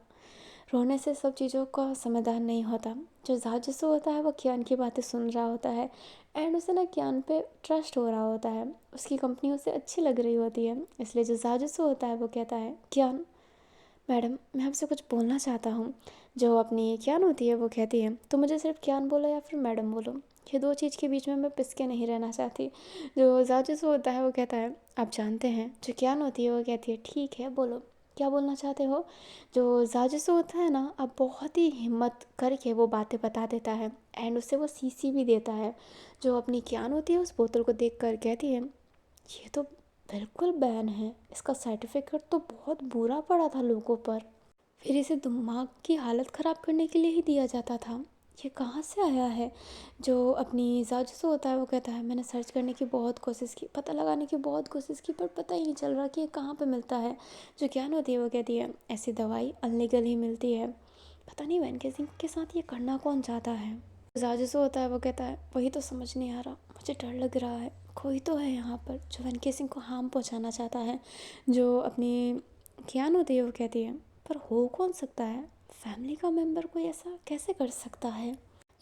रोने से सब चीज़ों का समाधान नहीं होता। जो जाजूसू होता है वो कियान की बातें सुन रहा होता है एंड उसे ना कियान पे ट्रस्ट हो रहा होता है, उसकी कंपनी उसे अच्छी लग रही होती है। इसलिए जो जाजूसू होता है वो कहता है कियान मैडम मैं आपसे कुछ बोलना चाहता हूँ। जो अपनी कियान होती है वो कहती है तो मुझे सिर्फ कियान बोलो या फिर मैडम बोलो, ये दो चीज़ के बीच में मैं पिसके नहीं रहना चाहती। जो जाजूसू होता है वो कहता है आप जानते हैं। जो कियान होती है वो कहती है ठीक है बोलो क्या बोलना चाहते हो। जो जाजूसू होता है ना अब बहुत ही हिम्मत करके वो बातें बता देता है एंड उससे वो सीसी भी देता है। जो अपनी कियान होती है उस बोतल को देख कर कहती है ये तो बिल्कुल बैन है, इसका सर्टिफिकेट तो बहुत बुरा पड़ा था लोगों पर, फिर इसे दिमाग की हालत ख़राब करने के लिए ही दिया जाता था, ये कहाँ से आया है। जो अपनी जाजूस होता है वो कहता है मैंने सर्च करने की बहुत कोशिश की, पता लगाने की बहुत कोशिश की, पर पता ही नहीं चल रहा कि ये कहाँ पे मिलता है। जो ज्ञान होती है वो कहती है ऐसी दवाई अनलीगल ही मिलती है, पता नहीं वैन केसिंग के साथ ये करना कौन चाहता है। जाजूस होता है वो कहता है वही तो समझ नहीं आ रहा, मुझे डर लग रहा है, कोई तो है यहाँ पर जो वैन केसिंग को हार्म पहुँचाना चाहता है। जो अपनी ज्ञान होती है वो कहती है पर हो कौन सकता है, फैमिली का मेंबर कोई ऐसा कैसे कर सकता है।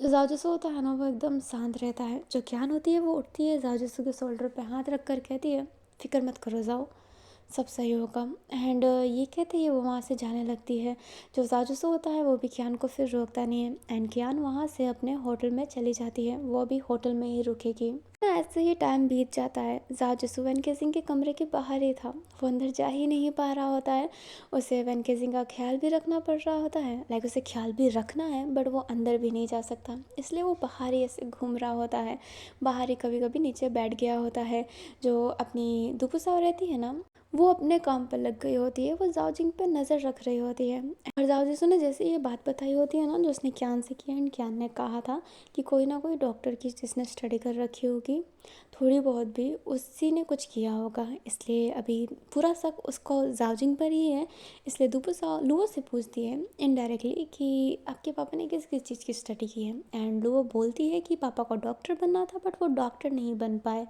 जो जाजूसू होता है ना वो एकदम शांत रहता है। जो ज्ञान होती है वो उठती है, जाजूसू के शोल्डर पे हाथ रख कर कहती है फिक्र मत करो जाओ सब सही होगा एंड ये कहते ही वो वहाँ से जाने लगती है। जो जाजूसू होता है वो भी कियान को फिर रोकता नहीं है एंड कियान वहाँ से अपने होटल में चली जाती है, वो भी होटल में ही रुकेगी। ऐसे ही टाइम बीत जाता है। जाजूसू वैनकेसिंग के कमरे के बाहर ही था, वो अंदर जा ही नहीं पा रहा होता है। उसे वैनकेसिंग का ख्याल भी रखना पड़ रहा होता है, लाइक उसे ख्याल भी रखना है बट वो अंदर भी नहीं जा सकता, इसलिए वो बाहर ही ऐसे घूम रहा होता है, बाहर ही कभी कभी नीचे बैठ गया होता है। जो अपनी दुपुसाव रहती है ना वो अपने काम पर लग गई होती है, वो जाओजिंग पे नज़र रख रही होती है। और जाओजिसू ने जैसे ये बात बताई होती है ना जो उसने क्यान से किया एंड क्यान ने कहा था कि कोई ना कोई डॉक्टर की जिसने स्टडी कर रखी होगी थोड़ी बहुत भी, उसी ने कुछ किया होगा, इसलिए अभी पूरा शक उसको जाओजिंग पर ही है। इसलिए दुपुसा लुओ से पूछती है इनडायरेक्टली कि आपके पापा ने किस किस चीज़ की स्टडी की है एंड लुओ बोलती है कि पापा को डॉक्टर बनना था बट वो डॉक्टर नहीं बन पाए,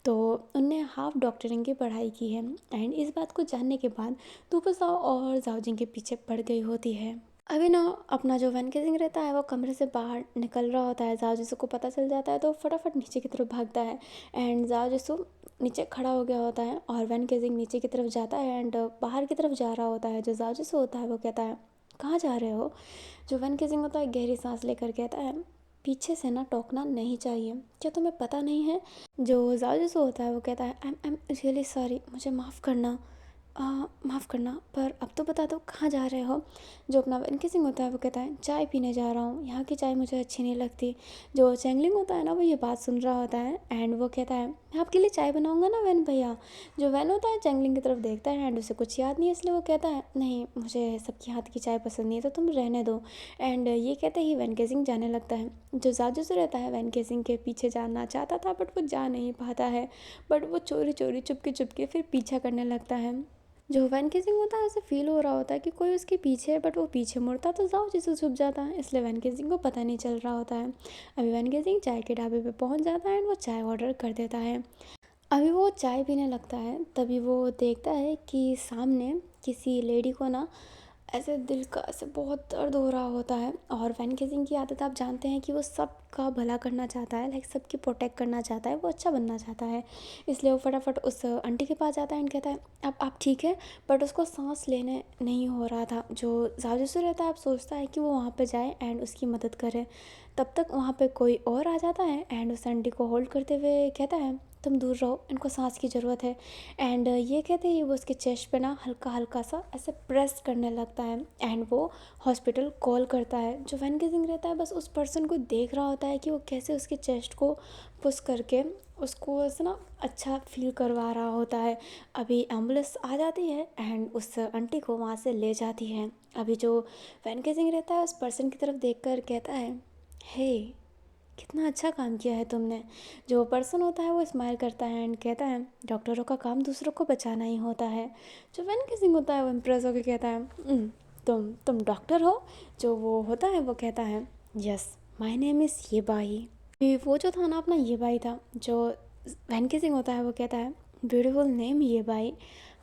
तो उनने हाफ डॉक्टरिंग की पढ़ाई की है। एंड इस बात को जानने के बाद तुपसाओ और जाओजिंग के पीछे पड़ गई होती है। अभी ना अपना जो वैनकेसिंग रहता है वो कमरे से बाहर निकल रहा होता है, जाओजिसू को पता चल जाता है तो फटाफट नीचे की तरफ भागता है एंड जाओजिसू नीचे खड़ा हो गया होता है और वैनकेसिंग नीचे की तरफ जाता है एंड बाहर की तरफ जा रहा होता है। जो जाओजिसू होता है वो कहता है कहाँ जा रहे हो। जो वैनकेसिंग होता है गहरी सांस लेकर कहता है पीछे से ना टोकना नहीं चाहिए, क्या तुम्हें पता नहीं है। जो जाजूसू होता है वो कहता है आई एम रियली सॉरी, मुझे माफ़ करना, माफ़ करना, पर अब तो बता दो कहाँ जा रहे हो। जो अपना वैनकेसिंग होता है वो कहता है चाय पीने जा रहा हूँ, यहाँ की चाय मुझे अच्छी नहीं लगती। जो चैंगलिंग होता है ना वो ये बात सुन रहा होता है एंड वो कहता है मैं आपके लिए चाय बनाऊँगा ना वैन भैया। जो वैन होता है चैंगलिंग की तरफ देखता है एंड उसे कुछ याद नहीं है, इसलिए वो कहता है नहीं मुझे सबके हाथ की चाय पसंद नहीं है तो तुम रहने दो। एंड ये कहते ही वैनकेसिंग जाने लगता है। जो जाजूसू रहता है वैनकेसिंग के पीछे जाना चाहता था बट वो जा नहीं पाता है, बट वो चोरी चोरी चुपके चुपके फिर पीछा करने लगता है। जो वैनकेसिंग होता है उसे फील हो रहा होता है कि कोई उसके पीछे है बट वो पीछे मुड़ता तो जाओजिसू छुप जाता है, इसलिए वैनकेसिंग को पता नहीं चल रहा होता है। अभी वैनकेसिंग चाय के ढाबे पे पहुंच जाता है एंड वो चाय ऑर्डर कर देता है। अभी वो चाय पीने लगता है तभी वो देखता है कि सामने किसी लेडी को ना ऐसे दिल का ऐसे बहुत दर्द हो रहा होता है। और वैनकेसिंग की आदत आप जानते हैं कि वो सबका भला करना चाहता है, लाइक सबकी प्रोटेक्ट करना चाहता है, वो अच्छा बनना चाहता है। इसलिए वो फटाफट उस आंटी के पास जाता है एंड कहता है आप ठीक है, बट उसको सांस लेने नहीं हो रहा था। जो जाजूसू रहता है आप सोचता है कि वो वहाँ पे जाए एंड उसकी मदद करे, तब तक वहाँ पे कोई और आ जाता है एंड उस आंटी को होल्ड करते हुए कहता है तुम दूर रहो, इनको सांस की ज़रूरत है। एंड ये कहते ही वो उसके चेस्ट पे ना हल्का हल्का सा ऐसे प्रेस करने लगता है एंड वो हॉस्पिटल कॉल करता है। जो वैनकेसिंग रहता है बस उस पर्सन को देख रहा होता है कि वो कैसे उसके चेस्ट को पुश करके उसको ऐसा ना अच्छा फ़ील करवा रहा होता है। अभी एम्बुलेंस आ जाती है एंड उस आंटी को वहाँ से ले जाती है। अभी जो वैन केसिंग रहता है उस पर्सन की तरफ देखकर कहता है, हे, कितना अच्छा काम किया है तुमने। जो पर्सन होता है वो स्माइल करता है एंड कहता है, डॉक्टरों का काम दूसरों को बचाना ही होता है। जो वैन केसिंग होता है वो इम्प्रेस होकर कहता है, तुम डॉक्टर हो?" जो वो होता है वो कहता है, यस, माय नेम इज़ ये बाई। वो जो था ना अपना ये बाई था। जो वैन केसिंग होता है वो कहता है, ब्यूटीफुल नेम ये by,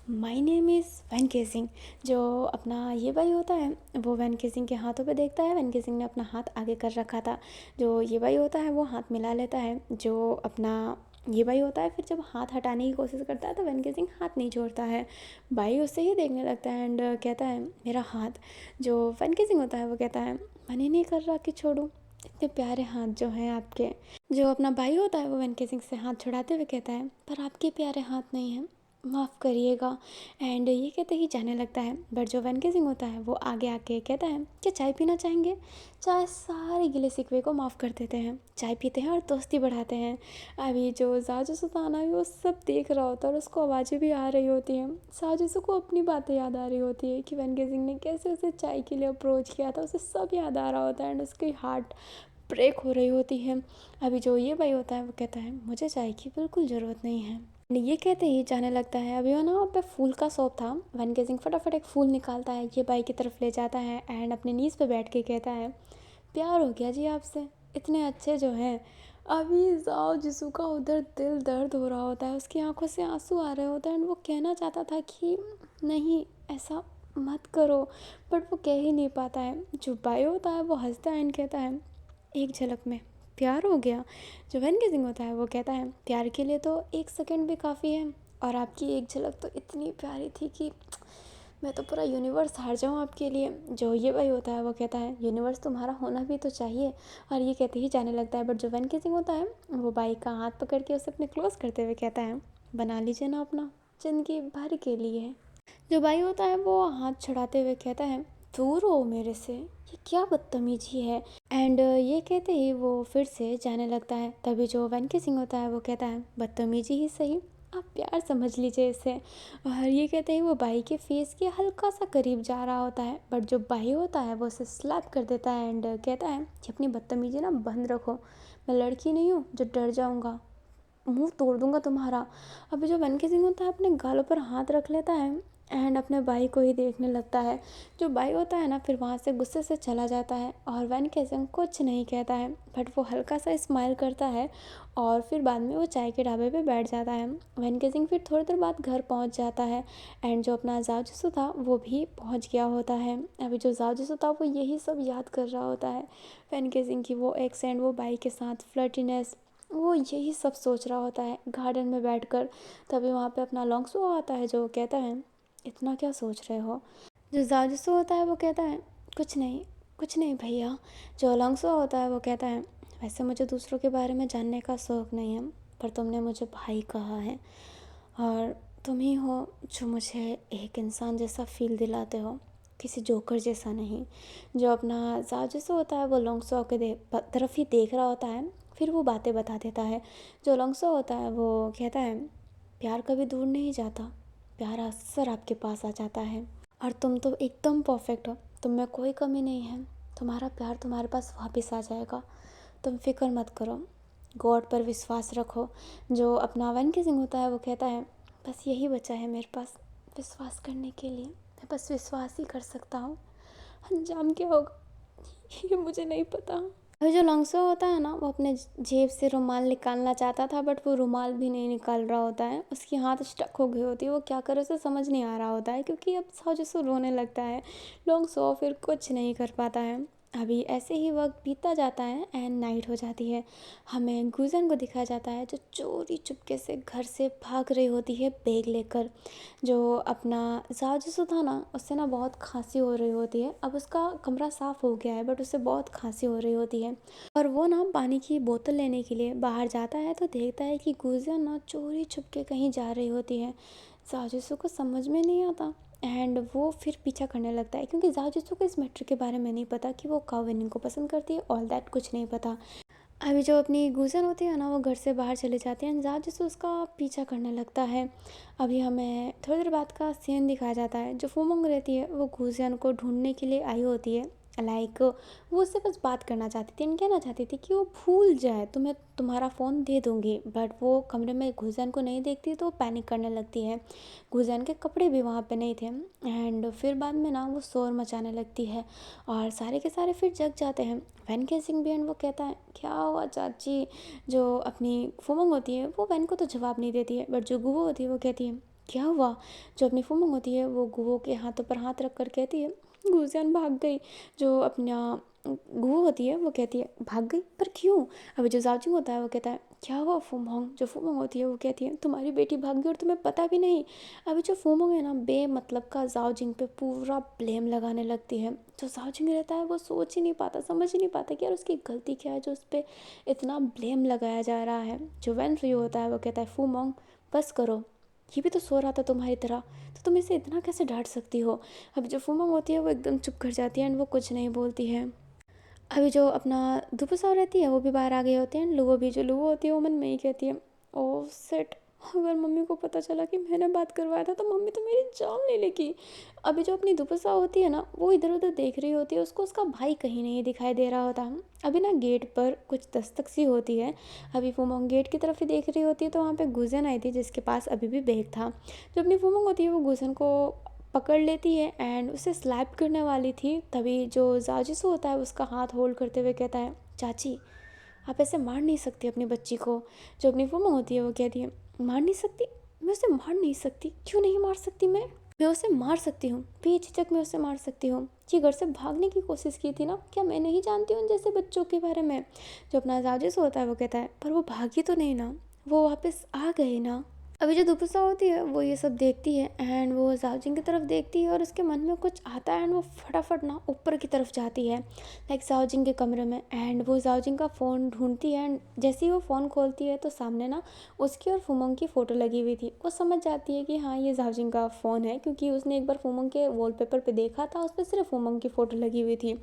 my name is van casing. जो अपना ये भाई होता है वो वैन केसिंग के हाथों पे देखता है। वैन केसिंग ने अपना हाथ आगे कर रखा था। जो ये भाई होता है वो हाथ मिला लेता है। जो अपना ये भाई होता है फिर जब हाथ हटाने की कोशिश करता है तो वैन केसिंग हाथ नहीं छोड़ता है। भाई उससे ही देखने लगता है एंड कहता है, मेरा हाथ। जो वैन केसिंग होता है वो कहता है, मन ही नहीं कर रहा कि छोड़ूं, इतने प्यारे हाथ जो हैं आपके। जो अपना भाई होता है वो वैन केसिंग से हाथ छुड़ाते हुए कहता है, पर आपके प्यारे हाथ नहीं हैं, माफ़ करिएगा। एंड ये कहते ही जाने लगता है। बट जो वैन केसिंग होता है वो आगे आके कहता है, क्या चाय पीना चाहेंगे? चाय सारे गिले शिकवे को माफ़ कर देते हैं, चाय पीते हैं और दोस्ती बढ़ाते हैं। अभी जो साजिद सुल्ताना है वो सब देख रहा होता है और उसको आवाज़ें भी आ रही होती हैं। साजिद को अपनी बातें याद आ रही होती है कि वैन केसिंग ने कैसे उसे चाय के लिए अप्रोच किया था, उसे सब याद आ रहा होता है एंड उसकी हार्ट ब्रेक हो रही होती है। अभी जो ये भाई होता है वो कहता है, मुझे चाय की बिल्कुल ज़रूरत नहीं है। ये कहते ही जाने लगता है। अभी वो ना वहाँ पे फूल का शॉप था। वैन केसिंग फटाफट एक फूल निकालता है, ये बाई की तरफ ले जाता है एंड अपने नीज़ पे बैठ के कहता है, प्यार हो गया जी आपसे, इतने अच्छे जो हैं। अभी जाओ जिसू का उधर दिल दर्द हो रहा होता है, उसकी आंखों से आंसू आ रहे होते हैं एंड वो कहना चाहता था कि नहीं, ऐसा मत करो, बट वो कह ही नहीं पाता है। जो बाई होता है वो हंसता है एंड कहता है, एक झलक में प्यार हो गया। जो वैन केसिंग होता है वो कहता है, प्यार के लिए तो एक सेकंड भी काफ़ी है, और आपकी एक झलक तो इतनी प्यारी थी कि मैं तो पूरा यूनिवर्स हार जाऊँ आपके लिए। जो ये भाई होता है वो कहता है, यूनिवर्स तुम्हारा होना भी तो चाहिए। और ये कहते ही जाने लगता है। बट जो वैन केसिंग होता है वो बाई का हाथ पकड़ के उसे अपने क्लोज करते हुए कहता है, बना लीजिए ना अपना, ज़िंदगी भर के लिए। जो भाई होता है वो हाथ छुड़ाते हुए कहता है, दूर हो मेरे से, ये क्या बदतमीजी है। एंड ये कहते ही वो फिर से जाने लगता है। तभी जो वैन केसिंग होता है वो कहता है, बदतमीजी ही सही, आप प्यार समझ लीजिए इसे। और ये कहते ही वो भाई के फेस के हल्का सा करीब जा रहा होता है। बट जो भाई होता है वो उसे स्लैप कर देता है एंड कहता है कि अपनी बदतमीजी ना बंद रखो, मैं लड़की नहीं हूँ जो डर जाऊँगा, मुंह तोड़ दूंगा तुम्हारा। अभी जो वैन केसिंग होता है अपने गालों पर हाथ रख लेता है एंड अपने भाई को ही देखने लगता है। जो भाई होता है ना फिर वहाँ से गुस्से से चला जाता है और वैन केसिंग कुछ नहीं कहता है, बट वो हल्का सा स्माइल करता है और फिर बाद में वो चाय के ढाबे पे बैठ जाता है। वैन केसिंग फिर थोड़ी देर बाद घर पहुँच जाता है एंड जो अपना जाओ जिसु था वो भी पहुँच गया होता है। अभी जो जाओ जिसु था वो यही सब याद कर रहा होता है, वैन केसिंग की वो एक्सेंट, वो भाई के साथ फ्लर्टीनेस, वो यही सब सोच रहा होता है गार्डन में बैठकर। तभी वहाँ पे अपना लॉन्गसो आता है जो कहता है, इतना क्या सोच रहे हो। जो जाजसो होता है वो कहता है, कुछ नहीं, कुछ नहीं भैया। जो लॉन्गसो होता है वो कहता है, वैसे मुझे दूसरों के बारे में जानने का शौक़ नहीं है, पर तुमने मुझे भाई कहा है और तुम ही हो जो मुझे एक इंसान जैसा फील दिलाते हो, किसी जोकर जैसा नहीं। जो अपना जाजसो होता है वो लॉन्गसो के तरफ ही देख रहा होता है, फिर वो बातें बता देता है। जो लॉन्गसो होता है वो कहता है, प्यार कभी दूर नहीं जाता, प्यार अक्सर आपके पास आ जाता है, और तुम तो एकदम परफेक्ट हो, तुम में कोई कमी नहीं है, तुम्हारा प्यार तुम्हारे पास वापस आ जाएगा, तुम फिक्र मत करो, गॉड पर विश्वास रखो। जो अपना वैन केसिंग होता है वो कहता है, बस यही बचा है मेरे पास विश्वास करने के लिए, मैं बस विश्वास ही कर सकता हूँ, अंजाम क्या होगा ये मुझे नहीं पता। अभी जो लॉन्गसो होता है ना वो अपने जेब से रुमाल निकालना चाहता था, बट वो रुमाल भी नहीं निकाल रहा होता है, उसकी हाथ स्टक हो गई होती है, वो क्या करे उसे समझ नहीं आ रहा होता है क्योंकि अब साजिशो रोने लगता है। लॉन्गसो फिर कुछ नहीं कर पाता है। अभी ऐसे ही वक्त बीतता जाता है एंड नाइट हो जाती है। हमें गुजन को दिखाया जाता है जो चोरी चुपके से घर से भाग रही होती है बैग लेकर। जो अपना साजिशो था ना उससे ना बहुत खांसी हो रही होती है। अब उसका कमरा साफ़ हो गया है बट उससे बहुत खांसी हो रही होती है और वो ना पानी की बोतल लेने के लिए बाहर जाता है तो देखता है कि गुजिया ना चोरी छुपके कहीं जा रही होती है। जाजिसू को समझ में नहीं आता एंड वो फिर पीछा करने लगता है क्योंकि जाजिसू को इस मैटर के बारे में नहीं पता कि वो काओ विनिंग को पसंद करती है, ऑल दैट कुछ नहीं पता। अभी जो अपनी गुज़र होती है ना, वो घर से बाहर चले जाते हैं, ज़ात जिससे उसका पीछा करने लगता है। अभी हमें थोड़ी देर बाद का सीन दिखाया जाता है, जो फुमोंग रहती है वो गुज़ियन को ढूँढने के लिए आई होती है। लाइक वो उससे बस बात करना चाहती थी, कहना चाहती थी कि वो भूल जाए तो मैं तुम्हारा फ़ोन दे दूँगी। बट वो कमरे में गुज़ियन को नहीं देखती तो पैनिक करने लगती है। गुज़ियन के कपड़े भी वहाँ पे नहीं थे एंड फिर बाद में ना वो शोर मचाने लगती है और सारे के सारे फिर जग जाते हैं। वैन केसिंग भी एंड वो कहता है क्या हुआ चाची। जो अपनी फुमंग होती है वो वैन को तो जवाब नहीं देती है, बट जो गुवो होती है वो कहती है क्या हुआ। जो अपनी फुमंग होती है वो गुवो के हाथों पर हाथ रख कर कहती है गुजियान भाग गई। जो अपना गुवो होती है वो कहती है भाग गई, पर क्यों। अभी जो जाओजिंग होता है वो कहता है क्या हुआ फुमोंग। जो फुमोंग होती है वो कहती है तुम्हारी बेटी भाग गई और तुम्हें पता भी नहीं। अभी जो फुमोंग है ना, बेमतलब का जाओजिंग पे पूरा ब्लेम लगाने लगती है। जो जाओजिंग रहता है वो सोच ही नहीं पाता, समझ ही नहीं पाता कि यार उसकी गलती क्या है जो उस पर इतना ब्लेम लगाया जा रहा है। जो वैन फ्यू होता है वो कहता है फुमोंग बस करो, ये भी तो सो रहा था तुम्हारी तरह, तो तुम इसे इतना कैसे डांट सकती हो। अभी जो फुमोंग होती है वो एकदम चुप कर जाती है एंड वो कुछ नहीं बोलती है। अभी जो अपना दुपसाव रहती है वो भी बाहर आ गए होते हैं। लुओ भी, जो लुओ होती है वो मन में ही कहती है ओ सेट, अगर मम्मी को पता चला कि मैंने बात करवाया था तो मम्मी तो मेरी जान ले लेगी। अभी जो अपनी दुपसा होती है ना, वो इधर उधर देख रही होती है, उसको उसका भाई कहीं नहीं दिखाई दे रहा होता। अभी ना गेट पर कुछ दस्तक सी होती है। अभी फुमोंग गेट की तरफ ही देख रही होती है तो वहाँ पे गुजन आई थी जिसके पास अभी भी बैग था। जो अपनी फुमोंग होती है वो गुजन को पकड़ लेती है एंड उसे स्लैप करने वाली थी, तभी जो जाजिसो होता है उसका हाथ होल्ड करते हुए कहता है चाची आप ऐसे मार नहीं सकती अपनी बच्ची को। जो अपनी फुमो होती है वो कहती है मार नहीं सकती, मैं उसे मार नहीं सकती। क्यों नहीं मार सकती मैं उसे मार सकती हूँ, बेझिझक मैं उसे मार सकती हूँ। ये घर से भागने की कोशिश की थी ना, क्या मैं नहीं जानती हूँ जैसे बच्चों के बारे में। जो अपना जाजिसो होता है वो कहता है पर वो भागी तो नहीं ना, वो वापस आ गए ना। अभी जो दुपसा होती है वो ये सब देखती है एंड वो जाओजिंग की तरफ देखती है और उसके मन में कुछ आता है एंड वो फटाफट ना ऊपर की तरफ जाती है लाइक जाओजिंग के कमरे में एंड वो जाओजिंग का फ़ोन ढूंढती है एंड जैसे ही वो फ़ोन खोलती है तो सामने ना उसकी और फुमोंग की फ़ोटो लगी हुई थी। वो समझ जाती है कि हाँ ये जाओजिंग का फ़ोन है, क्योंकि उसने एक बार फुमोंग के वॉलपेपर पे देखा था, उस पर सिर्फ फुमोंग की फ़ोटो लगी हुई थी।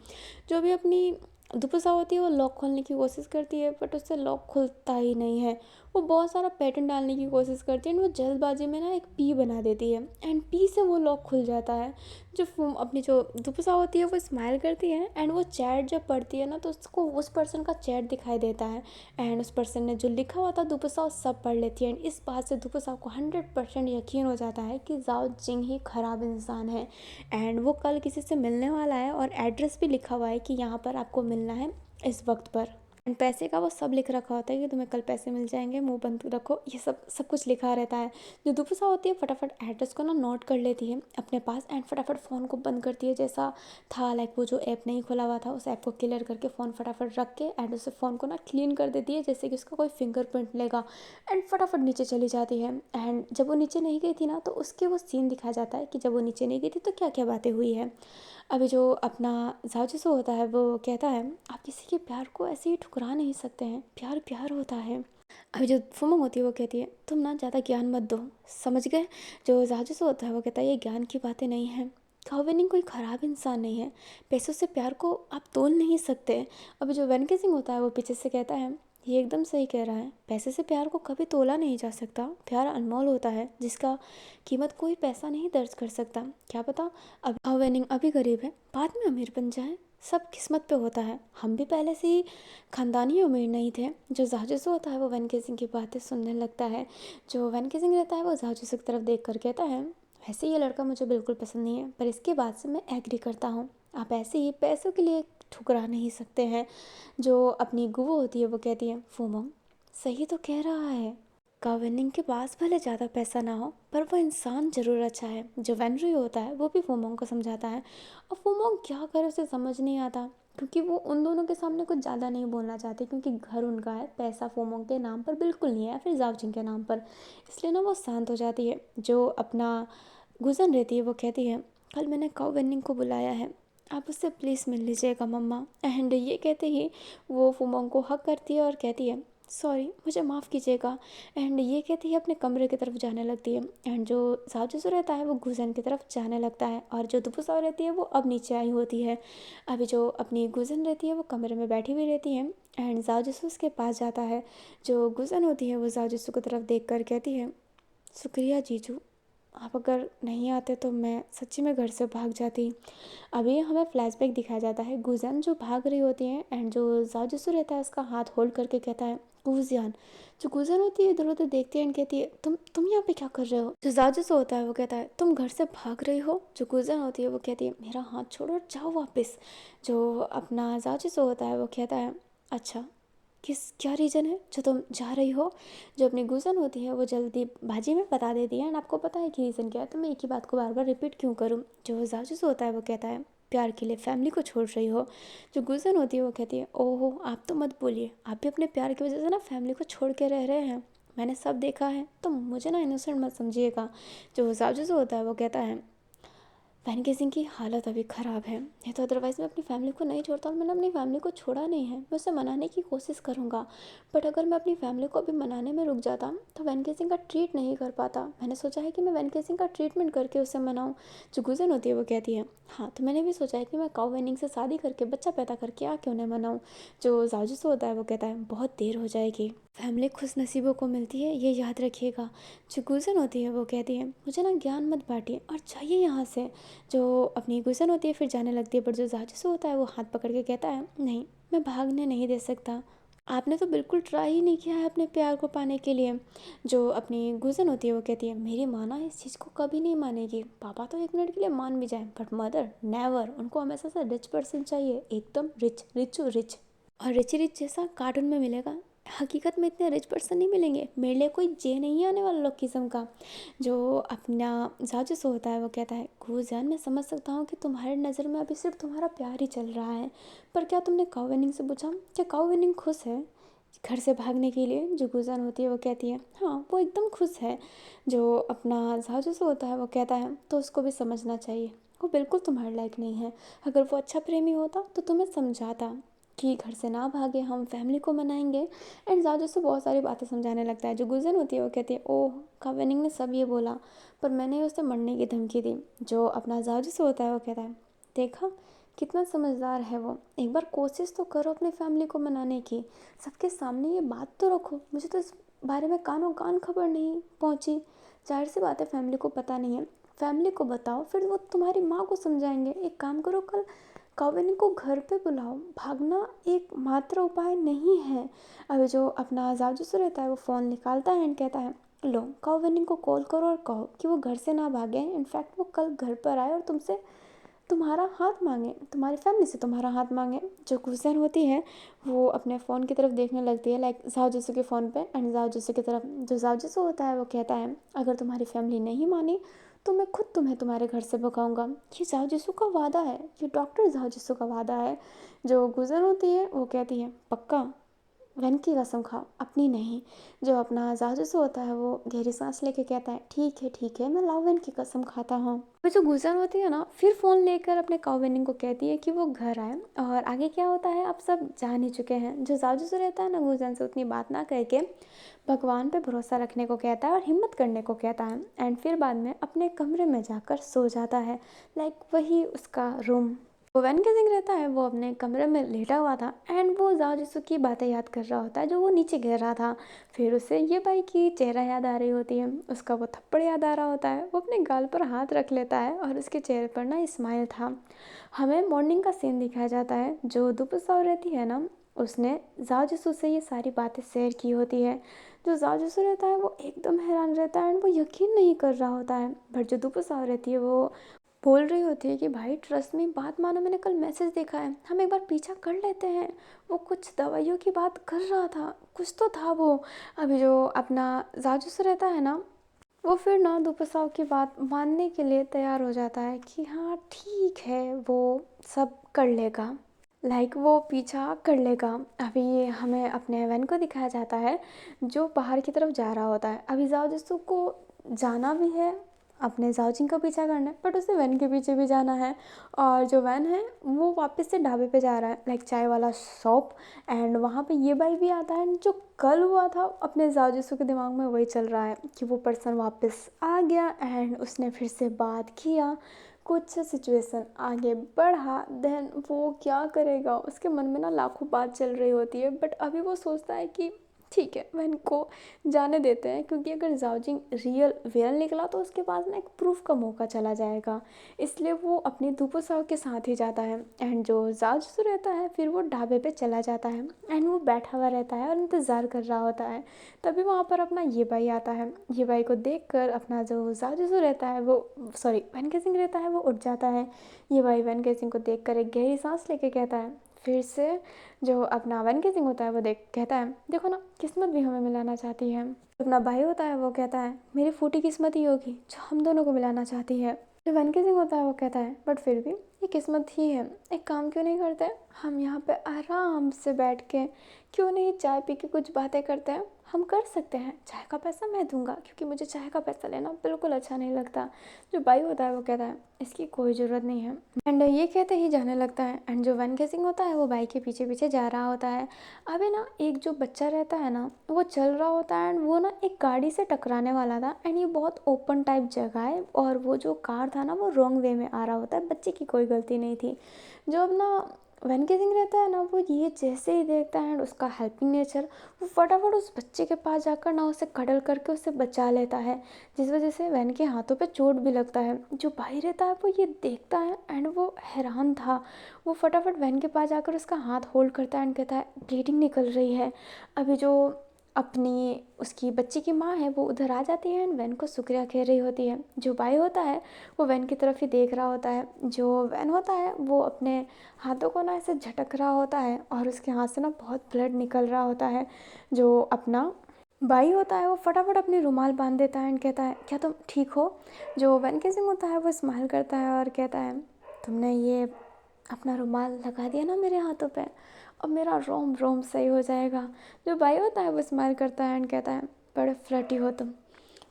जो भी अपनी दुपसा होती है वो लॉक खोलने की कोशिश करती है बट उससे लॉक खुलता ही नहीं है। वो बहुत सारा पैटर्न डालने की कोशिश करती है एंड वो जल्दबाजी में ना एक पी बना देती है एंड पी से वो लॉक खुल जाता है। जो अपनी जो दुपसा होती है वो स्माइल करती है एंड वो चैट जब पढ़ती है ना तो उसको उस पर्सन का चैट दिखाई देता है एंड उस पर्सन ने जो लिखा हुआ था दुपसा वो सब पढ़ लेती है एंड इस बात से दुपसा को 100% यकीन हो जाता है कि जाओ जिंग ही ख़राब इंसान है एंड वो कल किसी से मिलने वाला है और एड्रेस भी लिखा हुआ है कि यहाँ पर आपको मिलना है इस वक्त पर। एंड पैसे का वो सब लिख रखा होता है कि तुम्हें कल पैसे मिल जाएंगे, मुंह बंद रखो, ये सब सब कुछ लिखा रहता है। जो दुपसा होती है फटाफट एड्रेस को ना नोट कर लेती है अपने पास एंड फटाफट फ़ोन को बंद करती है जैसा था। लाइक वो जो ऐप नहीं खुला हुआ था उस ऐप को क्लियर करके फ़ोन फटाफट रख के एंड उसे फ़ोन को ना क्लीन कर देती है जैसे कि उसका कोई फिंगरप्रिंट लेगा एंड फटाफट नीचे चली जाती है। एंड जब वो नीचे नहीं गई थी ना तो उसके वो सीन दिखाया जाता है कि जब वो नीचे नहीं गई थी तो क्या क्या बातें हुई है। अभी जो अपना जाओजिसो होता है वो कहता है आप किसी के प्यार को ऐसे ही ठुकरा नहीं सकते हैं, प्यार प्यार होता है। अभी जो फुमंग होती है वो कहती है तुम ना ज़्यादा ज्ञान मत दो, समझ गए। जो जाओजिसो होता है वो कहता है ये ज्ञान की बातें नहीं हैं, काओवेनिंग कोई ख़राब इंसान नहीं है, पैसों से प्यार को आप तोल नहीं सकते। अभी जो वेनकेसिंग होता है वो पीछे से कहता है ये एकदम सही कह रहा है, पैसे से प्यार को कभी तोला नहीं जा सकता, प्यार अनमोल होता है जिसका कीमत कोई पैसा नहीं दर्ज कर सकता। क्या पता अब वेनिंग अभी गरीब है बाद में अमीर बन जाए, सब किस्मत पे होता है, हम भी पहले से ही ख़ानदानी अमीर नहीं थे। जो जाजिसो होता है वो वेनकेसिंग की बातें सुनने लगता है। जो वेनकेसिंग रहता है वो जाजिसो की तरफ देख कर कहता है वैसे ये लड़का मुझे बिल्कुल पसंद नहीं है, पर इसके बाद से मैं एग्री करता हूँ, आप ऐसे ही पैसों के लिए ठुकरा नहीं सकते हैं। जो अपनी गुवो होती है वो कहती है फूमोंग सही तो कह रहा है, काविनिंग के पास भले ज़्यादा पैसा ना हो पर वो इंसान ज़रूर अच्छा है। जो वेनरी होता है वो भी फूमोंग को समझाता है और फूमोंग क्या करे उसे समझ नहीं आता, क्योंकि वो उन दोनों के सामने कुछ ज़्यादा नहीं बोलना चाहती क्योंकि घर उनका है, पैसा फूमोंग के नाम पर बिल्कुल नहीं है या फिर जावजिंग के नाम पर, इसलिए ना वो शांत हो जाती है। जो अपना गुजन रहती है वो कहती है कल मैंने काउ वेनिंग को बुलाया है, आप उससे प्लीज़ मिल लीजिएगा मम्मा। एंड ये कहते ही वो फूमोंग को हक करती है और कहती है सॉरी, मुझे माफ़ कीजिएगा। एंड ये कहती है अपने कमरे की तरफ जाने लगती है। एंड जो जाजूसू रहता है वो गुजन की तरफ जाने लगता है, और जो दुपुसाव रहती है वो अब नीचे आई होती है। अभी जो अपनी गुजन रहती है वो कमरे में बैठी हुई रहती है। एंड जाजूसू उसके पास जाता है। जो गुजन होती है वो जाजूसू की तरफ देख कर कहती है, शुक्रिया जीजू, आप अगर नहीं आते तो मैं सच्ची में घर से भाग जाती। अभी हमें फ्लैशबैक दिखाया जाता है, गुजन जो भाग रही होती है, एंड जो जाजूसू रहता है उसका हाथ होल्ड करके कहता है, गुजियान। जो गुजन होती है इधर उधर देखती है एंड कहती है, तुम यहाँ पे क्या कर रहे हो। जो जाजूसू होता है वो कहता है, तुम घर से भाग रही हो। जो गुजन होती है वो कहती है, मेरा हाथ छोड़ो और जाओ वापस। जो अपना जाजूसू होता है वो कहता है, अच्छा क्या रीज़न है जो तुम जा रही हो। जो अपनी गुजन होती है वो जल्दी बाजी में बता देती है, एंड आपको पता है कि रीज़न क्या है, तो मैं एक ही बात को बार बार रिपीट क्यों करूँ। जो जासूस होता है वो कहता है, प्यार के लिए फैमिली को छोड़ रही हो। जो गुजन होती है वो कहती है, ओहो आप तो मत बोलिए, आप भी अपने प्यार की वजह से ना फैमिली को छोड़ के रह रहे हैं, मैंने सब देखा है, तो मुझे ना इनोसेंट मत समझिएगा। जो जासूस होता है वो कहता है, वैन सिंह की हालत अभी ख़राब है, नहीं तो अदरवाइज़ मैं अपनी फैमिली को नहीं छोड़ता, और मैंने अपनी फैमिली को छोड़ा नहीं है, मैं उसे मनाने की कोशिश करूँगा। बट अगर मैं अपनी फैमिली को अभी मनाने में रुक जाता तो वैन सिंह का ट्रीट नहीं कर पाता। मैंने सोचा है कि मैं वैन सिंह का ट्रीटमेंट करके उसे मनाऊँ। जो गुजन होती है वो कहती है, हाँ तो मैंने भी सोचा है कि मैं काउ वेनिंग से शादी करके बच्चा पैदा करके आके उन्हें मनाऊँ। जो जाजूस होता है वो कहता है, बहुत देर हो जाएगी, फैमिली खुश नसीबों को मिलती है, ये याद रखिएगा। जो गुजन होती है वो कहती है, मुझे ना ज्ञान मत बांटिए और जाइए यहाँ से। जो अपनी गुजन होती है फिर जाने लगती है, पर जो जासूस होता है वो हाथ पकड़ के कहता है, नहीं मैं भागने नहीं दे सकता, आपने तो बिल्कुल ट्राई ही नहीं किया है अपने प्यार को पाने के लिए। जो अपनी गुजन होती है वो कहती है, मेरी माँ ना इस चीज़ को कभी नहीं मानेगी, पापा तो 1 मिनट के लिए मान भी जाए, बट मदर नेवर, उनको हमेशा से रिच पर्सन चाहिए, एकदम रिच रिच रिच। और रिच रिच जैसा कार्टून में मिलेगा, हकीकत में इतने रिच पर्सन नहीं मिलेंगे, मेरे लिए कोई जे नहीं आने वाला लोग किस्म का। जो अपना जाजूस होता है वो कहता है, गुजान मैं समझ सकता हूँ कि तुम्हारे नज़र में अभी सिर्फ तुम्हारा प्यार ही चल रहा है, पर क्या तुमने काउ विनिंग से पूछा, क्या काउ विनिंग खुश है घर से भागने के लिए। जो गुजान होती है वो कहती है, हाँ वो एकदम खुश है। जो अपना जाजूस होता है वो कहता है, तो उसको भी समझना चाहिए, वो बिल्कुल तुम्हारे लायक नहीं है, अगर वो अच्छा प्रेमी होता तो तुम्हें समझाता कि घर से ना भागे, हम फैमिली को मनाएंगे। एंड जाजू से बहुत सारी बातें समझाने लगता है। जो गुजन होती है वो कहती है, ओह कावेनिंग ने सब ये बोला, पर मैंने उसे मरने की धमकी दी। जो अपना जाजू से होता है वो कहता है, देखा कितना समझदार है वो, एक बार कोशिश तो करो अपने फैमिली को मनाने की, सबके सामने ये बात तो रखो, मुझे तो इस बारे में कानों कान खबर नहीं पहुँची। जाहिर सी बात है फैमिली को पता नहीं है, फैमिली को बताओ, फिर वो तुम्हारी माँ को समझाएंगे। एक काम करो, कल कावेनी को घर पे बुलाओ, भागना एक मात्र उपाय नहीं है। अभी जो अपना जाजूस रहता है वो फ़ोन निकालता है एंड कहता है, लो कावेनी को कॉल करो और कहो कि वो घर से ना भागे, इनफैक्ट वो कल घर पर आए और तुमसे तुम्हारा हाथ मांगे, तुम्हारी फैमिली से तुम्हारा हाथ मांगे। जो गुजर होती है वो अपने फ़ोन की तरफ देखने लगती है, लाइक जाओ के फ़ोन पे, एंड जाओ की तरफ। जो जाओ होता है वो कहता है, अगर तुम्हारी फैमिली नहीं मानी तो मैं खुद तुम्हें तुम्हारे घर से भगाऊंगा। ये जाओ का वादा है, ये डॉक्टर जाओ का वादा है। जो गुजर होती है वो कहती है, पक्का, वन की कसम खाओ अपनी नहीं। जो अपना जासूस होता है वो गहरी सांस लेके कहता है, ठीक है मैं लावेन की कसम खाता हूँ। फिर जो गुजर होती है ना, फिर फ़ोन लेकर अपने काउवेनिंग को कहती है कि वो घर आए, और आगे क्या होता है आप सब जान ही चुके हैं। जो जासूस रहता है ना, गुजर से उतनी बात ना करके भगवान पे भरोसा रखने को कहता है और हिम्मत करने को कहता है, एंड फिर बाद में अपने कमरे में जाकर सो जाता है, लाइक वही उसका रूम। वो वैन गेजिंग रहता है, वो अपने कमरे में लेटा हुआ था, एंड वो जाओ जिसु की बातें याद कर रहा होता है जो वो नीचे गिर रहा था। फिर उसे ये बाई की चेहरा याद आ रही होती है, उसका वो थप्पड़ याद आ रहा होता है, वो अपने गाल पर हाथ रख लेता है और उसके चेहरे पर ना स्माइल था। हमें मॉर्निंग का सीन दिखाया जाता है। जो दुपसाव रहती है ना, उसने जाओ जिसु से ये सारी बातें शेयर की होती है। जो जाओ जिसु रहता है वो एकदम हैरान रहता है एंड वो यकीन नहीं कर रहा होता है, बट जो दुपसाव रहती है वो बोल रही होती है कि भाई ट्रस्ट में बात मानो, मैंने कल मैसेज देखा है, हम एक बार पीछा कर लेते हैं। वो कुछ दवाइयों की बात कर रहा था, कुछ तो था वो। अभी जो अपना जाजूस रहता है ना, वो फिर ना दुपसाव की बात मानने के लिए तैयार हो जाता है कि हाँ ठीक है वो सब कर लेगा, लाइक वो पीछा कर लेगा। अभी ये हमें अपने वैन को दिखाया जाता है जो बाहर की तरफ जा रहा होता है। अभी जाओ जिसको को जाना भी है, अपने जाओजिंग का पीछा करना है, बट उसे वैन के पीछे भी जाना है। और जो वैन है वो वापस से ढाबे पे जा रहा है, लाइक चाय वाला शॉप। एंड वहाँ पे ये भाई भी आता है, जो कल हुआ था अपने जाओजिसु के दिमाग में वही चल रहा है कि वो पर्सन वापस आ गया एंड उसने फिर से बात किया, कुछ सिचुएशन आगे बढ़ा। देन वो क्या करेगा, उसके मन में ना लाखों बात चल रही होती है, बट अभी वो सोचता है कि ठीक है वैन को जाने देते हैं, क्योंकि अगर जाओजिंग रियल विलन निकला तो उसके पास ना एक प्रूफ का मौका चला जाएगा। इसलिए वो अपनी दुपुसाओ के साथ ही जाता है। एंड जो जाओजिसु रहता है फिर वो ढाबे पे चला जाता है एंड वो बैठा हुआ रहता है और इंतज़ार कर रहा होता है। तभी वहाँ पर अपना ये भाई आता है। ये भाई को देख कर अपना जो जाओजिसु रहता है वो, सॉरी वैन केसिंग रहता है, वो उठ जाता है। ये भाई वैन केसिंग को देख कर एक गहरी सांस लेके कहता है, फिर से जो अपना वैन केसिंग होता है वो कहता है, देखो ना किस्मत भी हमें मिलाना चाहती है। अपना भाई होता है वो कहता है, मेरी फूटी किस्मत ही होगी जो हम दोनों को मिलाना चाहती है। जो वैन केसिंग होता है वो कहता है, बट फिर भी ये किस्मत ही है, एक काम क्यों नहीं करते, हम यहाँ पे आराम से बैठ के क्यों नहीं चाय पी के कुछ बातें करते हैं। हम कर सकते हैं, चाय का पैसा मैं दूंगा, क्योंकि मुझे चाय का पैसा लेना बिल्कुल अच्छा नहीं लगता। जो भाई होता है वो कहता है, इसकी कोई ज़रूरत नहीं है। एंड ये कहते ही जाने लगता है। एंड जो वैन केसिंग होता है वो भाई के पीछे पीछे जा रहा होता है। अभी ना एक जो बच्चा रहता है ना वो चल रहा होता है एंड वो ना एक गाड़ी से टकराने वाला था। एंड ये बहुत ओपन टाइप जगह है और वो जो कार था ना वो रॉन्ग वे में आ रहा होता है, बच्चे की कोई गलती नहीं थी। जो अपना वैन केसिंग रहता है ना वो ये जैसे ही देखता है एंड उसका हेल्पिंग नेचर, वो फटाफट उस बच्चे के पास जाकर ना उसे कडल करके उसे बचा लेता है, जिस वजह से वैन के हाथों पे चोट भी लगता है। जो भाई रहता है वो ये देखता है एंड वो हैरान था। वो फटाफट वैन के पास जाकर उसका हाथ होल्ड करता है एंड कहता है, ब्लीडिंग निकल रही है। अभी जो अपनी उसकी बच्ची की माँ है वो उधर आ जाती है एंड वैन को शुक्रिया कह रही होती है। जो भाई होता है वो वैन की तरफ ही देख रहा होता है। जो वैन होता है वो अपने हाथों को ना ऐसे झटक रहा होता है और उसके हाथ से ना बहुत ब्लड निकल रहा होता है। जो अपना भाई होता है वो फटाफट अपनी रुमाल बांध देता है एंड कहता है, क्या तुम ठीक हो। जो वैन केसिंग होता है वो स्माइल करता है और कहता है, तुमने ये अपना रुमाल लगा दिया ना मेरे हाथों पे, अब मेरा रोम रोम सही हो जाएगा। जो भाई होता है वो स्माइल करता है एंड कहता है, बड़े फ्लर्टी हो तुम,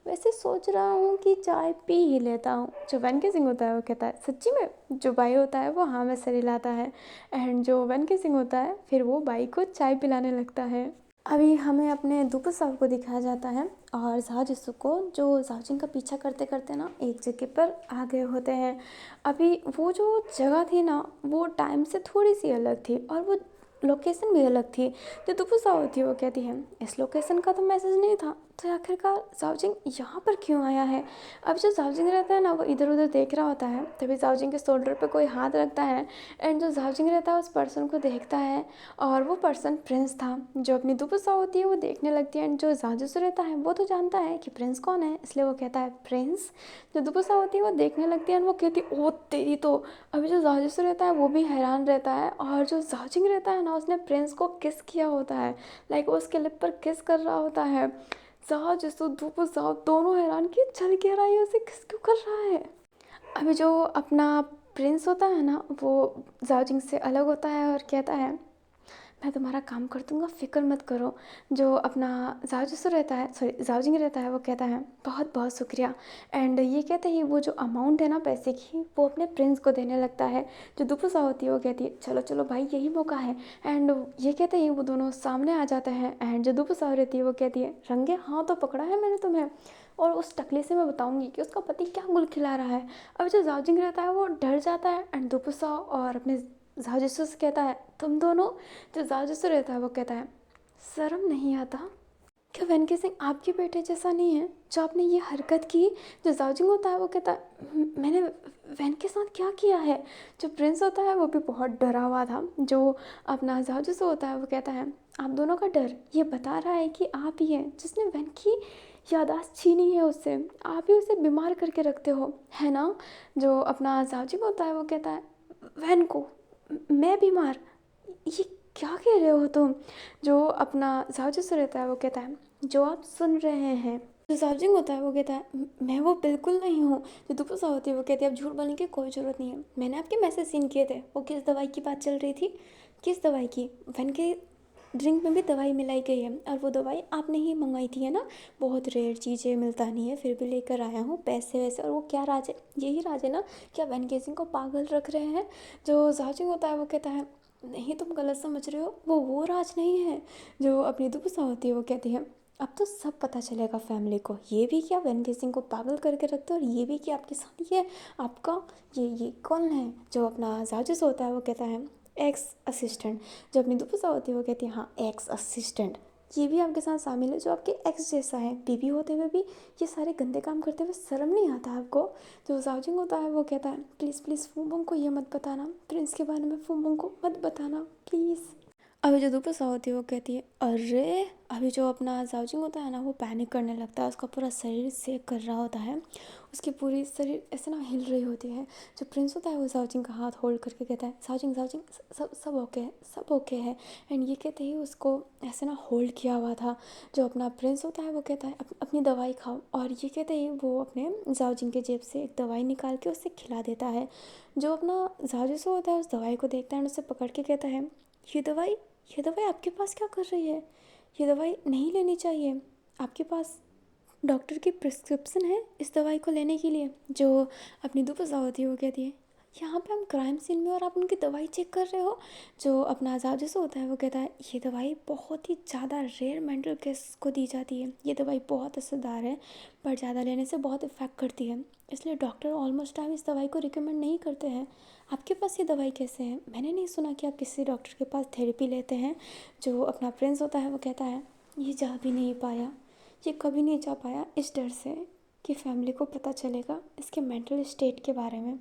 वैसे सोच रहा हूँ कि चाय पी ही लेता हूँ। जो वैन केसिंग होता है वो कहता है, सच्ची में। जो भाई होता है वो हाँ में सर हिलाता है एंड जो वैन केसिंग होता है फिर वो भाई को चाय पिलाने लगता है। अभी हमें अपने दुपसाव को दिखाया जाता है और जाओजिसु को, जो जाओजिंग का पीछा करते करते ना एक जगह पर आ गए होते हैं। अभी वो जो जगह थी ना वो टाइम से थोड़ी सी अलग थी और वो लोकेशन भी अलग थी। जो दुपसाव होती है वो कहती है, इस लोकेशन का तो मैसेज नहीं था, तो आखिरकार जाओजिंग यहाँ पर क्यों आया है। अब जो जाओजिंग रहता है ना वो इधर उधर देख रहा होता है, तभी जाओजिंग के शोल्डर पे कोई हाथ रखता है एंड जो जाओजिंग रहता है उस पर्सन को देखता है और वो पर्सन प्रिंस था। जो अपनी दुपसा होती है वो देखने लगती है एंड जो जाओजिसु रहता है वो तो जानता है कि प्रिंस कौन है, इसलिए वो कहता है, प्रिंस। जो दुपसा होती है वो देखने लगती है एंड वो कहती है, ओ तेरी तो। अभी जो जाओजिसु रहता है वो भी हैरान रहता है और जो जाओजिंग रहता है ना उसने प्रिंस को किस किया होता है, लाइक उसके लिप पर किस कर रहा होता है। जाओजिसु दुपसा दोनों हैरान कि चल क्या रहा है, उसे किस क्यों कर रहा है। अभी जो अपना प्रिंस होता है ना वो जाओजिंग से अलग होता है और कहता है, मैं तुम्हारा काम कर दूंगा, फिक्र मत करो। जो अपना जाओजिसु रहता है, सॉरी जाओजिंग रहता है, वो कहता है, बहुत बहुत शुक्रिया। एंड ये कहते ही वो जो अमाउंट है ना पैसे की वो अपने प्रिंस को देने लगता है। जो दुपुसा होती है वो कहती है, चलो चलो भाई यही मौका है। एंड ये कहते ही वो दोनों सामने आ जाते हैं एंड जो दुपुसा रहती है वो कहती है, रंगे हाँ तो पकड़ा है मैंने तुम्हें, और उस टकले से मैं बताऊंगी कि उसका पति क्या गुल खिला रहा है। अब जो जाओजिंग रहता है वो डर जाता है एंड दुपुसा और अपने जाओजिसु से कहता है, तुम दोनों। जो जाओजिसु रहता है वो कहता है, शर्म नहीं आता, क्या वैन केसिंग आपके बेटे जैसा नहीं है जो आपने ये हरकत की। जो जाओजिंग होता है वो कहता है, मैंने वैन के साथ क्या किया है। जो प्रिंस होता है वो भी बहुत डरा हुआ था। जो अपना जाओजिसु होता है वो कहता है, आप दोनों का डर ये बता रहा है कि आप ही हैं जिसने वैन की यादाश्त छीनी है उससे, आप ही उसे बीमार करके रखते हो, है ना। जो अपना जाओजिंग होता है वो कहता है, वैन को मैं बीमार, ये क्या कह रहे हो तुम। जो अपना जाओजिसु रहता है वो कहता है, जो आप सुन रहे हैं। जो जाओजिंग होता है वो कहता है, मैं वो बिल्कुल नहीं हूँ। जो दुपुसा होती है वो कहती है, अब झूठ बोलने की कोई ज़रूरत नहीं है, मैंने आपके मैसेज सीन किए थे। वो किस दवाई की बात चल रही थी, किस दवाई की, वैन के ड्रिंक में भी दवाई मिलाई गई है और वो दवाई आपने ही मंगाई थी है ना। बहुत रेयर चीज़ें मिलता नहीं है फिर भी लेकर आया हूँ पैसे वैसे। और वो क्या राज है, यही राज है ना कि आप वैन केसिंग को पागल रख रहे हैं। जो जाजिंग होता है वो कहता है नहीं तुम गलत समझ रहे हो, वो राज नहीं है। जो अपनी दुपुसा होती है वो कहती है अब तो सब पता चलेगा फैमिली को, ये भी क्या वैन केसिंग को पागल करके रखते हो और ये भी कि आपके साथ ये आपका ये कौन है। जो अपना जाजिस होता है वो कहता है एक्स असिस्टेंट। जो अपनी दुपुसा होती है वो कहती है हाँ एक्स असिस्टेंट, ये भी आपके साथ शामिल है जो आपके एक्स जैसा है। बीवी होते हुए भी ये सारे गंदे काम करते हुए शर्म नहीं आता आपको। जो जाओजिंग होता है वो कहता है प्लीज़ प्लीज़ फूबोंग को ये मत बताना, प्रिंस के बारे में फूबोंग को मत बताना प्लीज़। अभी जो दुपुसा होती है वो कहती है अरे। अभी जो अपना जाओजिंग होता है ना वो पैनिक करने लगता है, उसका पूरा शरीर शेक कर रहा होता है, उसकी पूरी शरीर ऐसे ना हिल रही होती है। जो प्रिंस होता है वो जाओजिंग का हाथ होल्ड करके कहता है जाओजिंग जाओजिंग सब सब ओके है, सब ओके है। एंड ये कहते ही उसको ऐसे ना होल्ड किया हुआ था। जो अपना प्रिंस होता है वो कहता है अपनी दवाई खाओ, और ये कहते ही वो अपने जाओजिंग के जेब से एक दवाई निकाल के उसे खिला देता है। जो अपना जाओजिसो होता है उस दवाई को देखता है और उसे पकड़ के कहता है ये दवाई ये दवाई आपके पास क्या कर रही है, ये दवाई नहीं लेनी चाहिए, आपके पास डॉक्टर की प्रिस्क्रिप्शन है इस दवाई को लेने के लिए। जो अपनी दुपसा होती है वो कहती है यहाँ पे हम क्राइम सीन में और आप उनकी दवाई चेक कर रहे हो। जो अपना जाजिस होता है वो कहता है ये दवाई बहुत ही ज़्यादा रेयर मेंटल केस को दी जाती है, ये दवाई बहुत असरदार है पर ज़्यादा लेने से बहुत इफ़ेक्ट करती है, इसलिए डॉक्टर ऑलमोस्ट टाइम इस दवाई को रिकमेंड नहीं करते हैं। आपके पास ये दवाई कैसे है, मैंने नहीं सुना कि आप किसी डॉक्टर के पास थेरेपी लेते हैं। जो अपना प्रिंस होता है वो कहता है ये जा भी नहीं पाया, ये कभी नहीं जा पाया इस डर से कि फैमिली को पता चलेगा इसके मेंटल स्टेट के बारे में।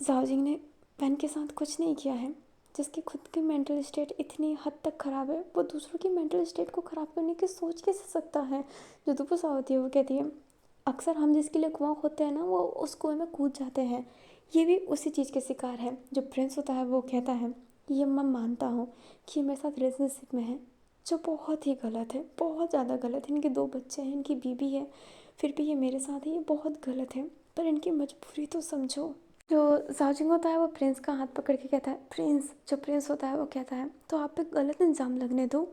जाओजिंग ने पेन के साथ कुछ नहीं किया है, जिसकी खुद की मेंटल स्टेट इतनी हद तक ख़राब है वो दूसरों की मेंटल स्टेट को ख़राब करने की सोच कैसे सकता है। जो दुपुसा होती है वो कहती है अक्सर हम जिसके लिए कुआं होते हैं ना वो उस कुएं में कूद जाते हैं, ये भी उसी चीज़ के शिकार है। जो प्रिंस होता है वो कहता है ये मैं मानता हूँ कि ये मेरे साथ रिलेशनशिप में है जो बहुत ही गलत है, बहुत ज़्यादा गलत है। इनके 2 बच्चे हैं, इनकी बीवी है, फिर भी ये मेरे साथ है, ये बहुत गलत है, पर इनकी मजबूरी तो समझो। जो जाजिंग होता है वो प्रिंस का हाथ पकड़ के कहता है प्रिंस। जो प्रिंस होता है वो कहता है तो आप पे गलत इल्ज़ाम लगने दो,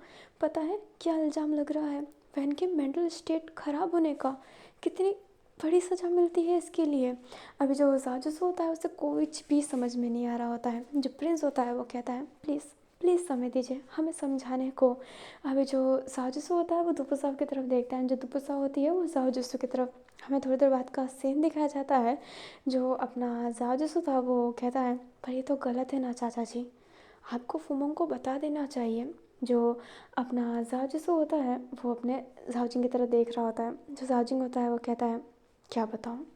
पता है क्या इल्ज़ाम लग रहा है, बहन के मेंटल स्टेट ख़राब होने का, कितनी बड़ी सज़ा मिलती है इसके लिए। अभी जो जाजिस होता है उसे कुछ भी समझ में नहीं आ रहा होता है। जो प्रिंस होता है वो कहता है प्लीज़ प्लीज़ समय दीजिए हमें समझाने को। अभी जो जाजिस होता है वो दुपुसा की तरफ देखता है, जो दुपुसा होती है वो जाजिसो की तरफ। हमें थोड़ी देर बाद का सीन दिखाया जाता है। जो अपना जाजिसो था वो कहता है पर ये तो गलत है ना चाचा जी, आपको फुमोंग को बता देना चाहिए। जो अपना जाजिसो होता है वो अपने जाओजिंग की तरफ देख रहा होता है। जो जाओजिंग होता है वो कहता है क्या बताऊँ,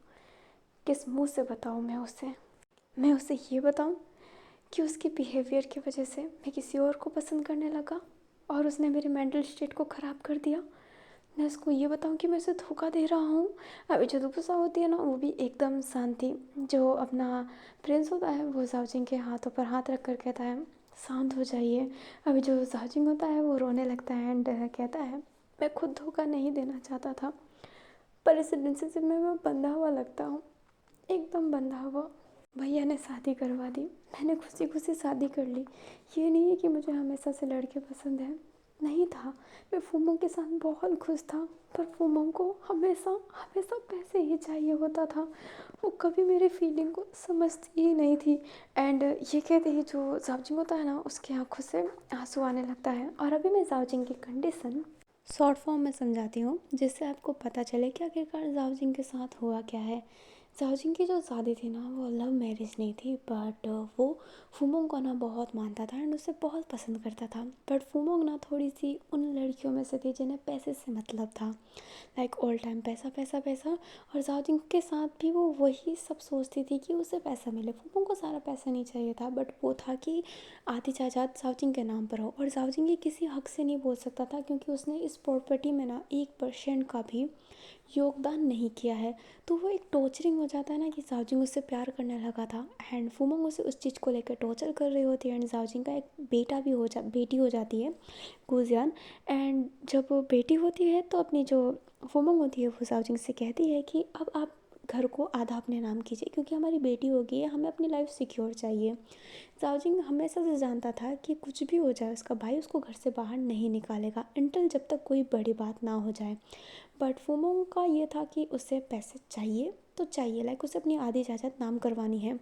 किस मुंह से बताऊँ मैं उसे ये बताऊँ कि उसके बिहेवियर की वजह से मैं किसी और को पसंद करने लगा और उसने मेरे मेंटल स्टेट को ख़राब कर दिया। मैं उसको ये बताऊँ कि मैं उसे धोखा दे रहा हूँ। अभी जो दुपुसा होती है ना वो भी एकदम शांत थी। जो अपना प्रिंस होता है वो जाओजिंग के हाथों पर हाथ रख कर कहता है शांत हो जाइए। अभी जो जाओजिंग होता है वो रोने लगता है एंड कहता है मैं खुद धोखा नहीं देना चाहता था, पर इस रिलेशनशिप में मैं बंधा हुआ लगता हूँ, एकदम बंधा हुआ। भैया ने शादी करवा दी, मैंने खुशी खुशी शादी कर ली। ये नहीं है कि मुझे हमेशा से लड़के पसंद हैं, नहीं था। मैं फूमों के साथ बहुत खुश था, पर फूमों को हमेशा हमेशा पैसे ही चाहिए होता था, वो कभी मेरी फीलिंग को समझती ही नहीं थी। एंड ये कहते ही जो जाओजिंग होता है ना उसकी आंखों से आंसू आने लगता है। और अभी मैं जाओजिंग की कंडीशन शॉर्ट फॉर्म में समझाती हूँ जिससे आपको पता चले कि आखिरकार जाओजिंग के साथ हुआ क्या है। जाओजिंग की जो शादी थी ना वो लव मैरिज नहीं थी, बट वो फूमोंग को ना बहुत मानता था एंड उसे बहुत पसंद करता था। बट फूमोंग ना थोड़ी सी उन लड़कियों में से थी जिन्हें पैसे से मतलब था, लाइक ऑल टाइम पैसा पैसा पैसा। और जाओजिंग के साथ भी वो वही सब सोचती थी कि उसे पैसा मिले। फूमोंग को सारा पैसा नहीं चाहिए था, बट वो था कि आधी जायदाद जाओजिंग के नाम पर हो। और जाओजिंग ये किसी हक से नहीं बोल सकता था क्योंकि उसने इस प्रॉपर्टी में ना 1% का भी योगदान नहीं किया है। तो वो एक टॉर्चरिंग हो जाता है ना कि जाओजिंग उससे प्यार करने लगा था एंड फूमोंग उसे उस चीज़ को लेकर टॉर्चर कर रही होती है। एंड जाओजिंग का एक बेटी हो जाती है गुजियान। एंड जब वो बेटी होती है तो अपनी जो फूमोंग होती है वो जाओजिंग से कहती है कि अब आप घर को आधा अपने नाम कीजिए, क्योंकि हमारी बेटी होगी है, हमें अपनी लाइफ सिक्योर चाहिए। जाओजिंग हमेशा से जानता था कि कुछ भी हो जाए उसका भाई उसको घर से बाहर नहीं निकालेगा इंटिल जब तक कोई बड़ी बात ना हो जाए। बट फूमोंग का ये था कि उसे पैसे चाहिए तो चाहिए, लाइक उसे अपनी आधी जायदाद नाम करवानी है।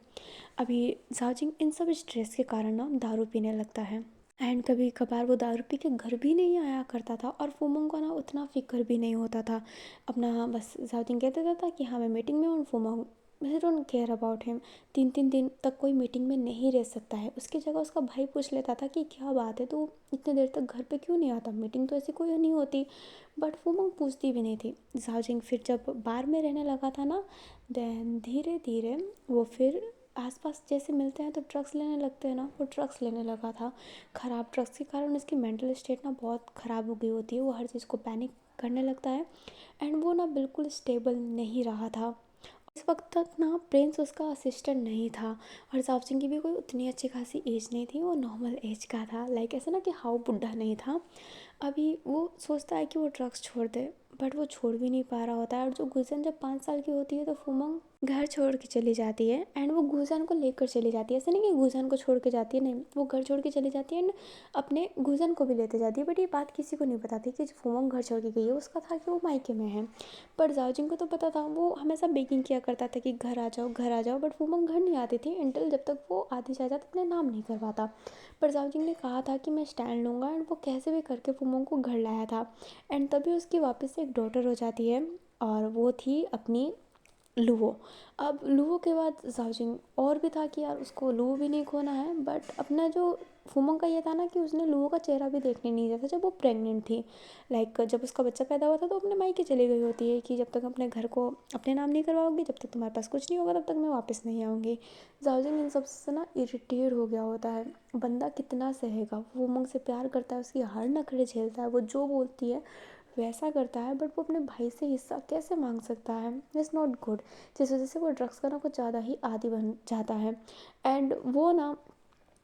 अभी जाओजिंग इन सब स्ट्रेस के कारण ना दारू पीने लगता है, एंड कभी कभार वो दारू पी के घर भी नहीं आया करता था, और फूमोंग को ना उतना फिक्र भी नहीं होता था अपना। बस जाओजिंग कहते देता था कि हाँ मैं मीटिंग में हूँ, फूमोंग I don't care about him. 3-3 दिन तक कोई मीटिंग में नहीं रह सकता है, उसकी जगह उसका भाई पूछ लेता था कि क्या बात है तो इतने देर तक घर पे क्यों नहीं आता, मीटिंग तो ऐसी कोई नहीं होती। बट फूमोंग पूछती भी नहीं थी। जाओजिंग फिर जब बार में रहने लगा था ना, देन धीरे धीरे वो फिर आसपास जैसे मिलते हैं तो ड्रग्स लेने लगते हैं ना, वो ड्रग्स लेने लगा था। ख़राब ड्रग्स के कारण उसकी मेंटल स्टेट ना बहुत ख़राब हो गई होती है, वो हर चीज़ को पैनिक करने लगता है, एंड वो ना बिल्कुल स्टेबल नहीं रहा था। इस वक्त तक ना प्रिंस उसका असिस्टेंट नहीं था, और जाओजिंग की भी कोई उतनी अच्छी खासी एज नहीं थी, वो नॉर्मल एज का था, लाइक ऐसा ना कि हाउ बुढ़ा नहीं था। अभी वो सोचता है कि वो ड्रग्स छोड़ दे, बट वो छोड़ भी नहीं पा रहा होता है। और जो गुजन जब 5 साल की होती है तो फुमंग घर छोड़ के चली जाती है, एंड वो गुजन को लेकर चली जाती है। ऐसा नहीं कि गुजन को छोड़ के जाती है, नहीं, वो घर छोड़ के चली जाती है एंड अपने गुजन को भी लेते जाती है। बट ये बात किसी को नहीं बताती कि जो फुमंग घर छोड़ के गई है उसका था कि वो मायके में है। पर जाओजिंग को तो पता था, वो हमेशा बेकिंग किया करता था कि घर आ जाओ घर आ जाओ, बट फुमंग घर नहीं आती थी इंटिल जब तक वो आधी जायदाद अपने नाम नहीं करवाता। पर जाओजिंग ने कहा था कि मैं स्टैंड लूँगा, एंड वो कैसे भी करके फुमंग को घर लाया था। एंड तभी उसकी वापस से एक डॉटर हो जाती है, और वो थी अपनी लूवो। अब लूवो के बाद जाओजिंग और भी था कि यार उसको लूवो भी नहीं खोना है, बट अपना जो फुमंग का ये था ना कि उसने लूवो का चेहरा भी देखने नहीं दिया था जब वो प्रेग्नेंट थी। लाइक जब उसका बच्चा पैदा हुआ था तो अपने मायके चली गई होती है कि जब तक अपने घर को अपने नाम नहीं करवाओगी, जब तक तुम्हारे पास कुछ नहीं होगा तब तक मैं वापस नहीं आऊँगी। जाओजिंग इन सब से ना इरिटेट हो गया होता है। बंदा कितना सहेगा, फुमंग से प्यार करता है, उसकी हर नखरे झेलता है, वो जो बोलती है वैसा करता है, बट वो अपने भाई से हिस्सा कैसे मांग सकता है, इट्स नॉट गुड। जिस वजह से वो ड्रग्स का ना कुछ ज़्यादा ही आदी बन जाता है, एंड वो ना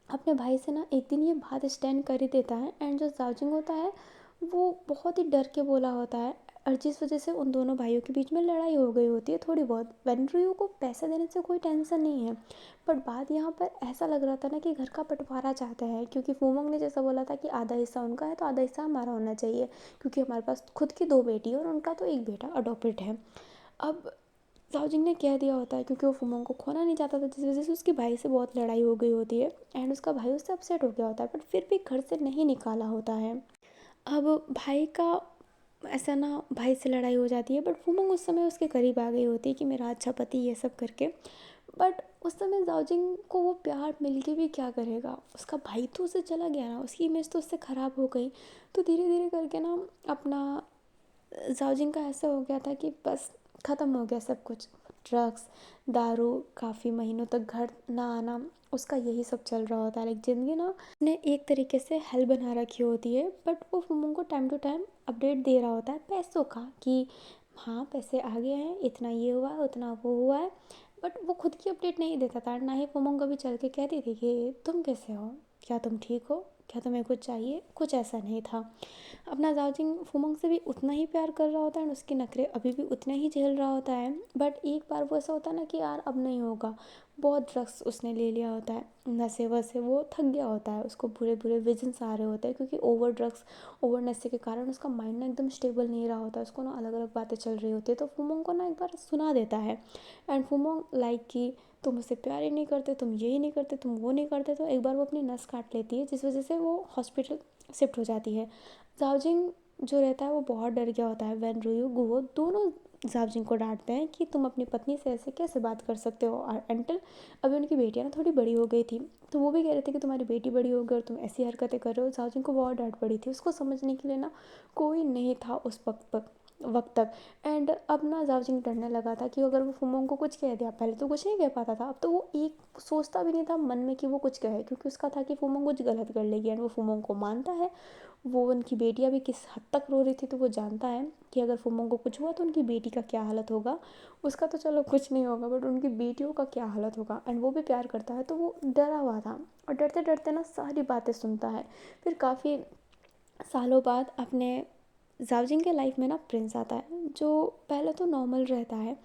अपने भाई से ना एक दिन ये बात स्टैंड कर ही देता है। एंड जो जाओजिंग होता है वो बहुत ही डर के बोला होता है, और जिस वजह से उन दोनों भाइयों के बीच में लड़ाई हो गई होती है थोड़ी बहुत। वेनरियो को पैसे देने से कोई टेंशन नहीं है, बट बात यहाँ पर ऐसा लग रहा था ना कि घर का बंटवारा चाहते हैं, क्योंकि फूमंग ने जैसा बोला था कि आधा हिस्सा उनका है तो आधा हिस्सा हमारा होना चाहिए, क्योंकि हमारे पास खुद की 2 बेटी है और उनका तो एक बेटा अडॉप्टेड है। अब जाओजिंग ने कह दिया होता है क्योंकि वो फुमोंग को खोना नहीं चाहता था, जिस वजह से उसके भाई से बहुत लड़ाई हो गई होती है, एंड उसका भाई उससे अपसेट हो गया होता है, बट फिर भी घर से नहीं निकाला होता है। अब भाई का ऐसा ना भाई से लड़ाई हो जाती है, बट फुमोंग उस समय उसके करीब आ गई होती है कि मेरा अच्छा पति ये सब करके। बट उस समय जाओजिंग को वो प्यार मिल के भी क्या करेगा, उसका भाई तो उससे चला गया ना, उसकी इमेज तो उससे ख़राब हो गई। तो धीरे धीरे करके ना अपना जाओजिंग का ऐसा हो गया था कि बस ख़त्म हो गया सब कुछ। ड्रग्स, दारू, काफ़ी महीनों तक घर ना आना, उसका यही सब चल रहा होता है। लाइक ज़िंदगी ना ने एक तरीके से हेल बना रखी होती है, बट वो फुमोंग को टाइम टू टाइम अपडेट दे रहा होता है पैसों का कि हाँ पैसे आ गए हैं, इतना ये हुआ है, उतना वो हुआ है। बट वो खुद की अपडेट नहीं देता था, ना ही फुमोंग कभी चल के कहती थी कि तुम कैसे हो, क्या तुम ठीक हो, क्या तुम्हें कुछ चाहिए, कुछ ऐसा नहीं था। अपना जाओजिंग फुमंग से भी उतना ही प्यार कर रहा होता है, और उसके नखरे अभी भी उतने ही झेल रहा होता है। बट एक बार वो ऐसा होता है ना कि यार अब नहीं होगा, बहुत ड्रग्स उसने ले लिया होता है, नशे वशे, वो थक गया होता है, उसको बुरे बुरे विजन्स आ रहे होते हैं, क्योंकि ओवर ड्रग्स ओवर नशे के कारण उसका माइंड ना एकदम स्टेबल नहीं रहा होता, उसको ना अलग अलग बातें चल रही होती है। तो फुमंग को ना एक बार सुना देता है, एंड फुमंग लाइक कि तुम मुझसे प्यार ही नहीं करते, तुम ये ही नहीं करते, तुम वो नहीं करते। तो एक बार वो अपनी नस काट लेती है, जिस वजह से वो हॉस्पिटल शिफ्ट हो जाती है। जाओजिंग जो रहता है वो बहुत डर गया होता है। वैन रुयू गुओ दोनों जाओजिंग को डांटते हैं कि तुम अपनी पत्नी से ऐसे कैसे बात कर सकते हो, और एंटल अभी उनकी बेटियाँ ना थोड़ी बड़ी हो गई थी, तो वो भी कह रहे थे कि तुम्हारी बेटी बड़ी हो गई और तुम ऐसी हरकतें कर रहे हो। जाओजिंग को बहुत डांट पड़ी थी, उसको समझने के लिए ना कोई नहीं था उस वक्त तक। एंड अब ना जाओजिंग डरने लगा था कि अगर वो फुमोंग को कुछ कह दिया, पहले तो कुछ नहीं कह पाता था, अब तो वो एक सोचता भी नहीं था मन में कि वो कुछ कहे, क्योंकि उसका था कि फुमोंग कुछ गलत कर लेगी, एंड वो फुमोंग को मानता है। वो उनकी बेटियां भी किस हद तक रो रही थी, तो वो जानता है कि अगर फुमोंग को कुछ हुआ तो उनकी बेटी का क्या हालत होगा। उसका तो चलो कुछ नहीं होगा, बट उनकी बेटियों का क्या हालत होगा। एंड वो भी प्यार करता है, तो वो डरा हुआ था, और डरते डरते ना सारी बातें सुनता है। फिर काफ़ी सालों बाद अपने जाओजिंग के लाइफ में ना प्रिंस आता है, जो पहले तो नॉर्मल रहता है,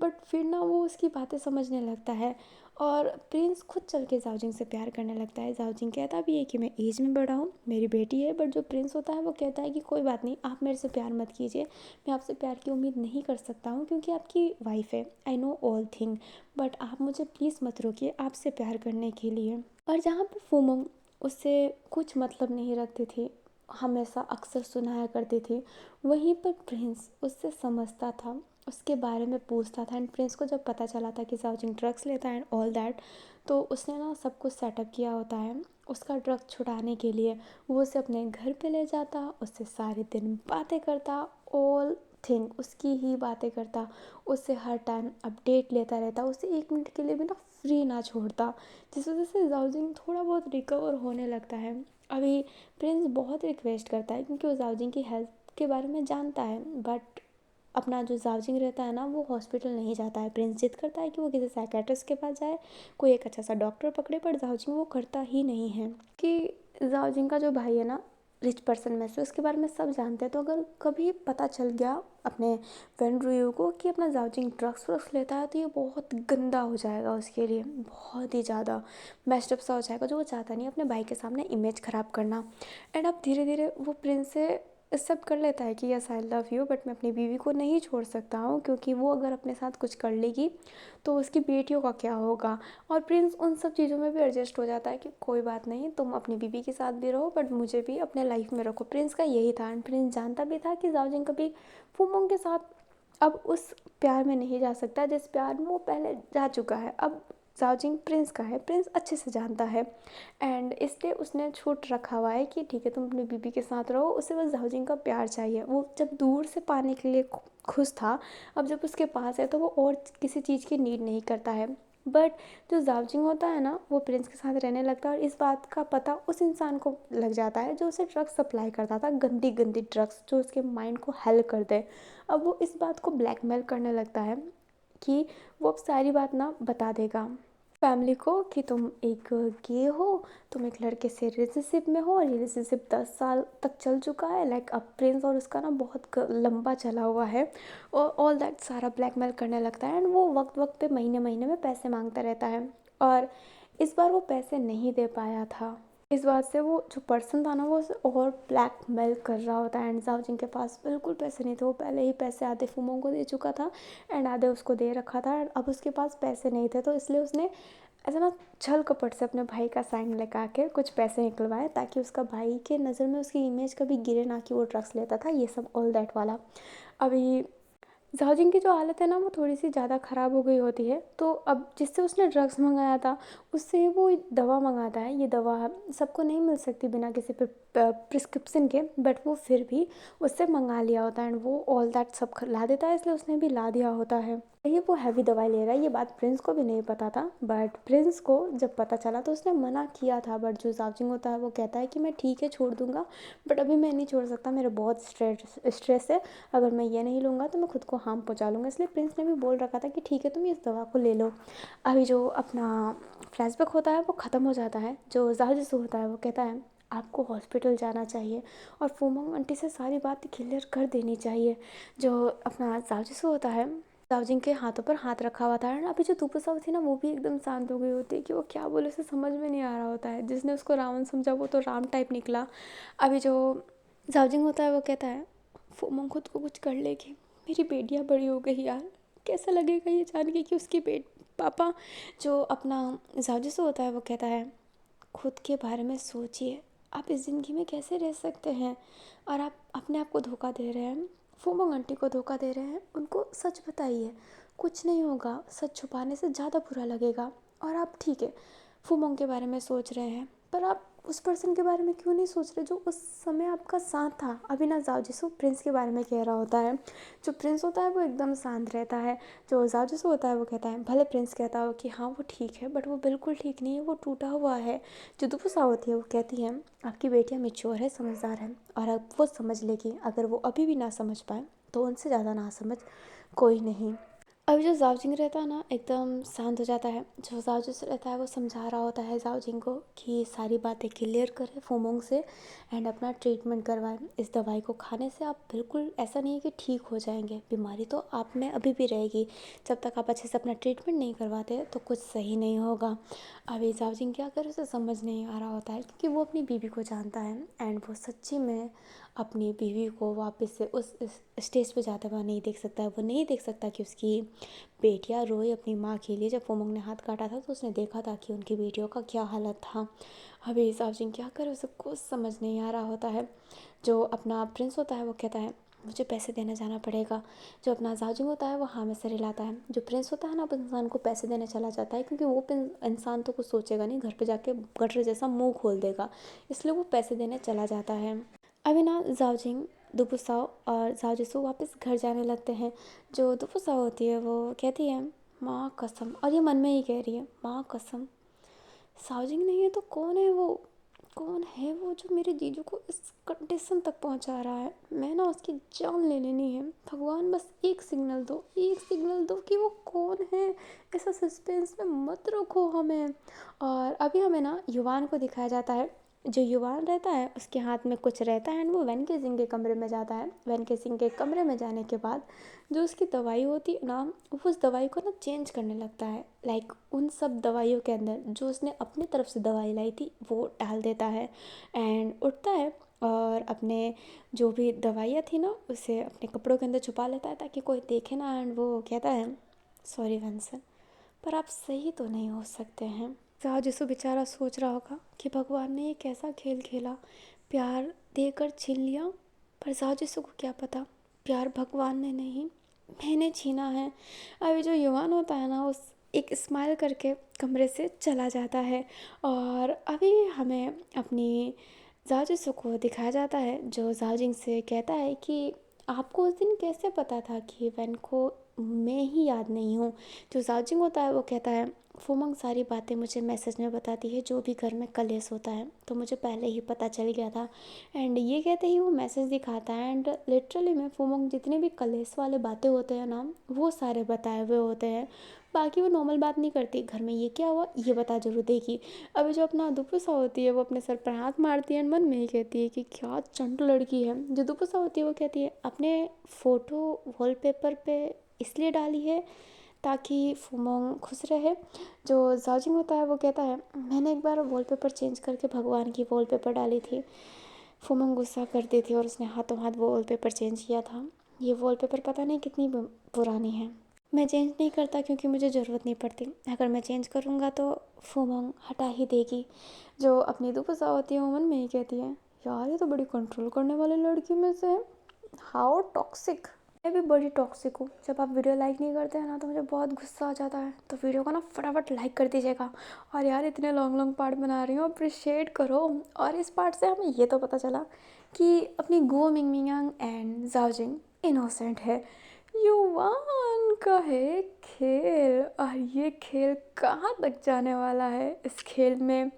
बट फिर ना वो उसकी बातें समझने लगता है और प्रिंस खुद चल के जाओजिंग से प्यार करने लगता है। जाओजिंग कहता भी है कि मैं एज में बड़ा हूँ, मेरी बेटी है, बट जो प्रिंस होता है वो कहता है कि कोई बात नहीं, आप मेरे से प्यार मत कीजिए, मैं आपसे प्यार की उम्मीद नहीं कर सकता हूँ क्योंकि आपकी वाइफ है, I know all thing, but आप मुझे प्लीज़ मत रोकिए आपसे प्यार करने के लिए। और जहाँ पर फूमोंग उससे कुछ मतलब नहीं रखती थी, हमेशा अक्सर सुनाया करती थी, वहीं पर प्रिंस उससे समझता था, उसके बारे में पूछता था। एंड प्रिंस को जब पता चला था कि जाओजिंग ड्रग्स लेता है एंड ऑल दैट, तो उसने ना सब कुछ सेटअप किया होता है उसका ड्रग छुड़ाने के लिए। वो उसे अपने घर पे ले जाता, उससे सारे दिन बातें करता, ऑल थिंग उसकी ही बातें करता, उससे हर टाइम अपडेट लेता रहता, उसे 1 मिनट के लिए भी ना फ्री ना छोड़ता, जिस वजह से जाओजिंग थोड़ा बहुत रिकवर होने लगता है। अभी प्रिंस बहुत रिक्वेस्ट करता है क्योंकि वो जाओजिंग की हेल्थ के बारे में जानता है, बट अपना जो जाओजिंग रहता है ना वो हॉस्पिटल नहीं जाता है। प्रिंस जिद करता है कि वो किसी साइकेट्रिस्ट के पास जाए, कोई एक अच्छा सा डॉक्टर पकड़े, पर जाओजिंग वो करता ही नहीं है कि जाओजिंग का जो भाई है ना रिच पर्सन में से, उसके बारे में सब जानते हैं। तो अगर कभी पता चल गया अपने वेन रुयू को कि अपना जाओजिंग ड्रग्स व्रग्स लेता है तो ये बहुत गंदा हो जाएगा उसके लिए, बहुत ही ज़्यादा मेस्टअप सा हो जाएगा, जो वो चाहता नहीं अपने भाई के सामने इमेज ख़राब करना। एंड अब धीरे धीरे वो प्रिंस से एक्सेप्ट कर लेता है कि yes I love you, but मैं अपनी बीवी को नहीं छोड़ सकता हूँ क्योंकि वो अगर अपने साथ कुछ कर लेगी तो उसकी बेटियों का क्या होगा। और प्रिंस उन सब चीज़ों में भी एडजस्ट हो जाता है कि कोई बात नहीं, तुम अपनी बीवी के साथ भी रहो बट मुझे भी अपने लाइफ में रखो। प्रिंस का यही था एंड प्रिंस जानता भी था कि जाओजिंग कभी फूमोंग के साथ अब उस प्यार में नहीं जा सकता जिस प्यार में वो पहले जा चुका है। अब जाओजिंग प्रिंस का है, प्रिंस अच्छे से जानता है एंड इसलिए उसने छूट रखा हुआ है कि ठीक है तुम अपनी बीबी के साथ रहो, उसे बस जाओजिंग का प्यार चाहिए। वो जब दूर से पाने के लिए खुश था, अब जब उसके पास है तो वो और किसी चीज़ की नीड नहीं करता है। बट जो जाओजिंग होता है ना वो प्रिंस के साथ रहने लगता है और इस बात का पता उस इंसान को लग जाता है जो उसे ड्रग्स सप्लाई करता था, गंदी गंदी ड्रग्स जो उसके माइंड को हेल कर दे। अब वो इस बात को ब्लैकमेल करने लगता है कि वो अब सारी बात ना बता देगा फैमिली को कि तुम एक गे हो, तुम एक लड़के से रिलेशनशिप में हो और ये रिलेशनशिप 10 साल तक चल चुका है, लाइक अब प्रिंस और उसका ना बहुत लंबा चला हुआ है और ऑल दैट सारा ब्लैकमेल करने लगता है। एंड वो वक्त वक्त पे महीने महीने में पैसे मांगता रहता है और इस बार वो पैसे नहीं दे पाया था। इस बात से वो जो पर्सन था ना वो उसे और ब्लैकमेल कर रहा होता है एंड जाओजिंग के पास बिल्कुल पैसे नहीं थे। वो पहले ही पैसे आधे फूमों को दे चुका था एंड आधे उसको दे रखा था एंड अब उसके पास पैसे नहीं थे, तो इसलिए उसने ऐसा ना छल कपट से अपने भाई का साइन लगा के कुछ पैसे निकलवाए ताकि उसका भाई के नज़र में उसकी इमेज कभी गिरे ना कि वो ड्रग्स लेता था, ये सब ऑल दैट वाला। अभी जाओजिंग की जो हालत है ना वो थोड़ी सी ज़्यादा ख़राब हो गई होती है, तो अब जिससे उसने ड्रग्स मंगाया था उससे वो दवा मंगाता है। ये दवा सबको नहीं मिल सकती बिना किसी प्रिस्क्रिप्शन के, बट वो फिर भी उससे मंगा लिया होता है एंड वो ऑल दैट सब ला देता है, इसलिए उसने भी ला दिया होता है। ये वो हैवी दवाई ले रहा है, ये बात प्रिंस को भी नहीं पता था, बट प्रिंस को जब पता चला तो उसने मना किया था। बट जो जाओजिंग होता है वो कहता है कि मैं ठीक है छोड़ दूंगा, बट अभी मैं नहीं छोड़ सकता, मेरे बहुत स्ट्रेस है, अगर मैं ये नहीं लूँगा तो मैं खुद को हार्म पहुँचा लूँगा। इसलिए प्रिंस ने भी बोल रखा था कि ठीक है तुम इस दवा को ले लो। अभी जो अपना फ्लैशबैक होता है वो ख़त्म हो जाता है। जो जाहजिस होता है वो कहता है आपको हॉस्पिटल जाना चाहिए और फूमोंग आंटी से सारी बात क्लियर कर देनी चाहिए। जो अपना जाहजिस होता है जाओजिंग के हाथों पर हाथ रखा हुआ था। अभी जो दुपुसाव थी ना वो भी एकदम शांत हो गई होती है कि वो क्या बोले उसे समझ में नहीं आ रहा होता है। जिसने उसको रावण समझा वो तो राम टाइप निकला। अभी जो जाओजिंग होता है वो कहता है फूमोंग खुद को कुछ कर लेगी, मेरी बेटियाँ बड़ी हो गई यार, कैसा लगेगा ये जान के कि उसकी पापा। जो अपना जाओजिस होता है वो कहता है खुद के बारे में सोचिए, आप इस ज़िंदगी में कैसे रह सकते हैं और आप अपने आप को धोखा दे रहे हैं, फूमोंग आंटी को धोखा दे रहे हैं। उनको सच बताइए, कुछ नहीं होगा, सच छुपाने से ज़्यादा बुरा लगेगा। और आप ठीक है फूमोंग के बारे में सोच रहे हैं, पर आप उस पर्सन के बारे में क्यों नहीं सोच रहे जो उस समय आपका साथ था। अभी ना जाओजिसो प्रिंस के बारे में कह रहा होता है। जो प्रिंस होता है वो एकदम शांत रहता है। जो जाओजिसो होता है वो कहता है भले प्रिंस कहता हो कि हाँ वो ठीक है बट वो बिल्कुल ठीक नहीं है, वो टूटा हुआ है। जो दुपुसा होती है वो कहती है आपकी बेटियाँ मेच्योर है, समझदार है और अब वो समझ लेगी। अगर वो अभी भी ना समझ पाए तो उनसे ज़्यादा ना समझ कोई नहीं। अभी जो जाओजिंग रहता है ना एकदम शांत हो जाता है। जो जाओजिस रहता है वो समझा रहा होता है जाओजिंग को कि सारी बातें क्लियर करे फोमोंग से एंड अपना ट्रीटमेंट करवाए। इस दवाई को खाने से आप बिल्कुल ऐसा नहीं है कि ठीक हो जाएंगे, बीमारी तो आप में अभी भी रहेगी। जब तक आप अच्छे से अपना ट्रीटमेंट नहीं करवाते तो कुछ सही नहीं होगा। अभी जाओजिंग क्या करे उसे समझ नहीं आ रहा होता है, क्योंकि वो अपनी बीवी को जानता है एंड वो सच्ची में अपनी बीवी को वापस से उस स्टेज पे जाता हुआ नहीं देख सकता है। वो नहीं देख सकता कि उसकी बेटियां रोए अपनी माँ के लिए। जब फोमोंग ने हाथ काटा था तो उसने देखा था कि उनकी बेटियों का क्या हालत था। अभी जाओजिंग क्या करे उसे कुछ समझ नहीं आ रहा होता है। जो अपना प्रिंस होता है वो कहता है मुझे पैसे देने जाना पड़ेगा। जो अपना जाओजिंग होता है वो हाँ में से रिलाता है। जो प्रिंस होता है ना, उस इंसान को पैसे देने चला जाता है, क्योंकि वो इंसान तो कुछ सोचेगा नहीं, घर पे जाके गटर जैसा मुंह खोल देगा, इसलिए वो पैसे देने चला जाता है। अभी ना जाओजिंग, दुपुसाओ और जाओजिसु वापस घर जाने लगते हैं। जो दुपुसाओ होती है वो कहती है माँ कसम, और ये मन में ही कह रही है माँ कसम, साओजिंग नहीं है तो कौन है वो, कौन है वो जो मेरे जीजू को इस कंडीशन तक पहुंचा रहा है। मैं ना उसकी जान ले लेनी है। भगवान बस एक सिग्नल दो, एक सिग्नल दो कि वो कौन है। ऐसा सस्पेंस में मत रखो हमें। और अभी हमें ना युवान को दिखाया जाता है। जो युवान रहता है उसके हाथ में कुछ रहता है एंड वो वेन के सिंह के कमरे में जाता है। वेन के सिंह के कमरे में जाने के बाद जो उसकी दवाई होती है ना, वो उस दवाई को ना चेंज करने लगता है। लाइक उन सब दवाइयों के अंदर जो उसने अपनी तरफ से दवाई लाई थी वो डाल देता है एंड उठता है और अपने जो भी दवाइयाँ थी ना उसे अपने कपड़ों के अंदर छुपा लेता है ताकि कोई देखे ना। एंड वो कहता है सॉरी वेंसन, पर आप सही तो नहीं हो सकते हैं। जहाँ जिसु बेचारा सोच रहा होगा कि भगवान ने ये कैसा खेल खेला, प्यार देकर छीन लिया। पर जहाँ जिसु को क्या पता प्यार भगवान ने नहीं, मैंने छीना है। अभी जो युवान होता है ना उस एक स्माइल करके कमरे से चला जाता है। और अभी हमें अपनी जाजिसो को दिखाया जाता है जो जाजिंग से कहता है कि आपको उस दिन कैसे पता था कि वैन को मैं ही याद नहीं हूँ। जो जाजिंग होता है वो कहता है फोमंग सारी बातें मुझे मैसेज में बताती है, जो भी घर में कलेश होता है तो मुझे पहले ही पता चल गया था। एंड ये कहते ही वो मैसेज दिखाता है एंड लिटरली में फोमंग जितने भी कलेश वाले बातें होते हैं ना वो सारे बताए हुए होते हैं। बाकी वो नॉर्मल बात नहीं करती, घर में ये क्या हुआ ये बता जरूर देगी। अभी जो अपना दुपुसा होती है वो अपने सर पर हाथ मारती है एंड मन में ही कहती है कि क्या चंट लड़की है। जो दुपुसा होती है वो कहती है अपने फ़ोटो वॉलपेपर पे इसलिए डाली है ताकि फुमोंग खुश रहे। जो जाजिंग होता है वो कहता है मैंने एक बार वॉलपेपर चेंज करके भगवान की वॉलपेपर डाली थी। फुमोंग गुस्सा करती थी और उसने हाथों हाथ वो वॉलपेपर चेंज किया था। ये वॉलपेपर पता नहीं कितनी पुरानी है। मैं चेंज नहीं करता क्योंकि मुझे ज़रूरत नहीं पड़ती, अगर मैं चेंज करूँगा तो फुमोंग हटा ही देगी। जो अपनी दुपुसा होती है वो मन में ही कहती है यार ये तो बड़ी कंट्रोल करने वाली लड़की में से है, हाउ टॉक्सिक। मैं भी बड़ी टॉक्सिक हूँ। जब आप वीडियो लाइक नहीं करते हैं ना तो मुझे बहुत गुस्सा आ जाता है, तो वीडियो को ना फटाफट लाइक कर दीजिएगा। और यार इतने लॉन्ग लॉन्ग पार्ट बना रही हूँ, अप्रिशिएट करो। और इस पार्ट से हमें ये तो पता चला कि अपनी गो मिंगमिंग एंड जाओजिंग इनोसेंट है। युवान का है खेल, और ये खेल कहाँ तक जाने वाला है, इस खेल में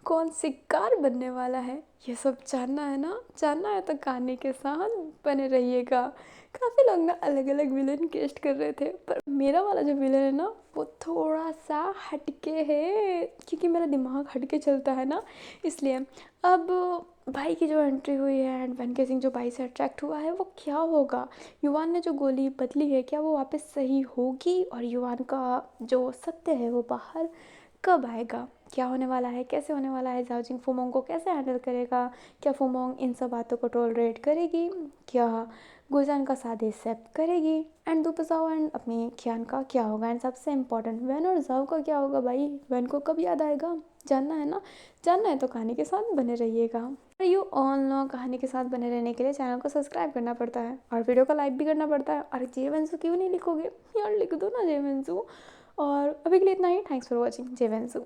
कौन शिकार बनने वाला है, ये सब जानना है ना। जानना है तो कहानी के साथ बने रहिएगा। काफ़ी लोग ना अलग अलग विलन केस्ट कर रहे थे, पर मेरा वाला जो विलन है ना वो थोड़ा सा हटके है, क्योंकि मेरा दिमाग हटके चलता है ना, इसलिए। अब भाई की जो एंट्री हुई है एंड वेन के सिंह जो भाई से अट्रैक्ट हुआ है वो क्या होगा। युवान ने जो गोली बदली है क्या वो वापस सही होगी, और युवान का जो सत्य है वो बाहर कब आएगा, क्या होने वाला है, कैसे होने वाला है। जाओजिंग फुमोंग को कैसे हैंडल करेगा, क्या फुमोंग इन सब बातों को टॉलरेट करेगी, क्या गुजान का साथ एक्सेप्ट करेगी, एंड दुपसाओ एंड अपनी खियान का क्या होगा, एंड सबसे इम्पोर्टेंट वैन और जाओ का क्या होगा। भाई वैन को कब याद आएगा, जानना है ना। जानना है तो कहानी के साथ बने रहिएगा। यू ऑल नो कहानी के साथ बने रहने के लिए चैनल को सब्सक्राइब करना पड़ता है और वीडियो को लाइक भी करना पड़ता है। और जेवेंसु क्यों नहीं लिखोगे यार, लिख दो ना जेवेंसु। और अभी के लिए इतना ही। Thanks for watching जेवेंसु।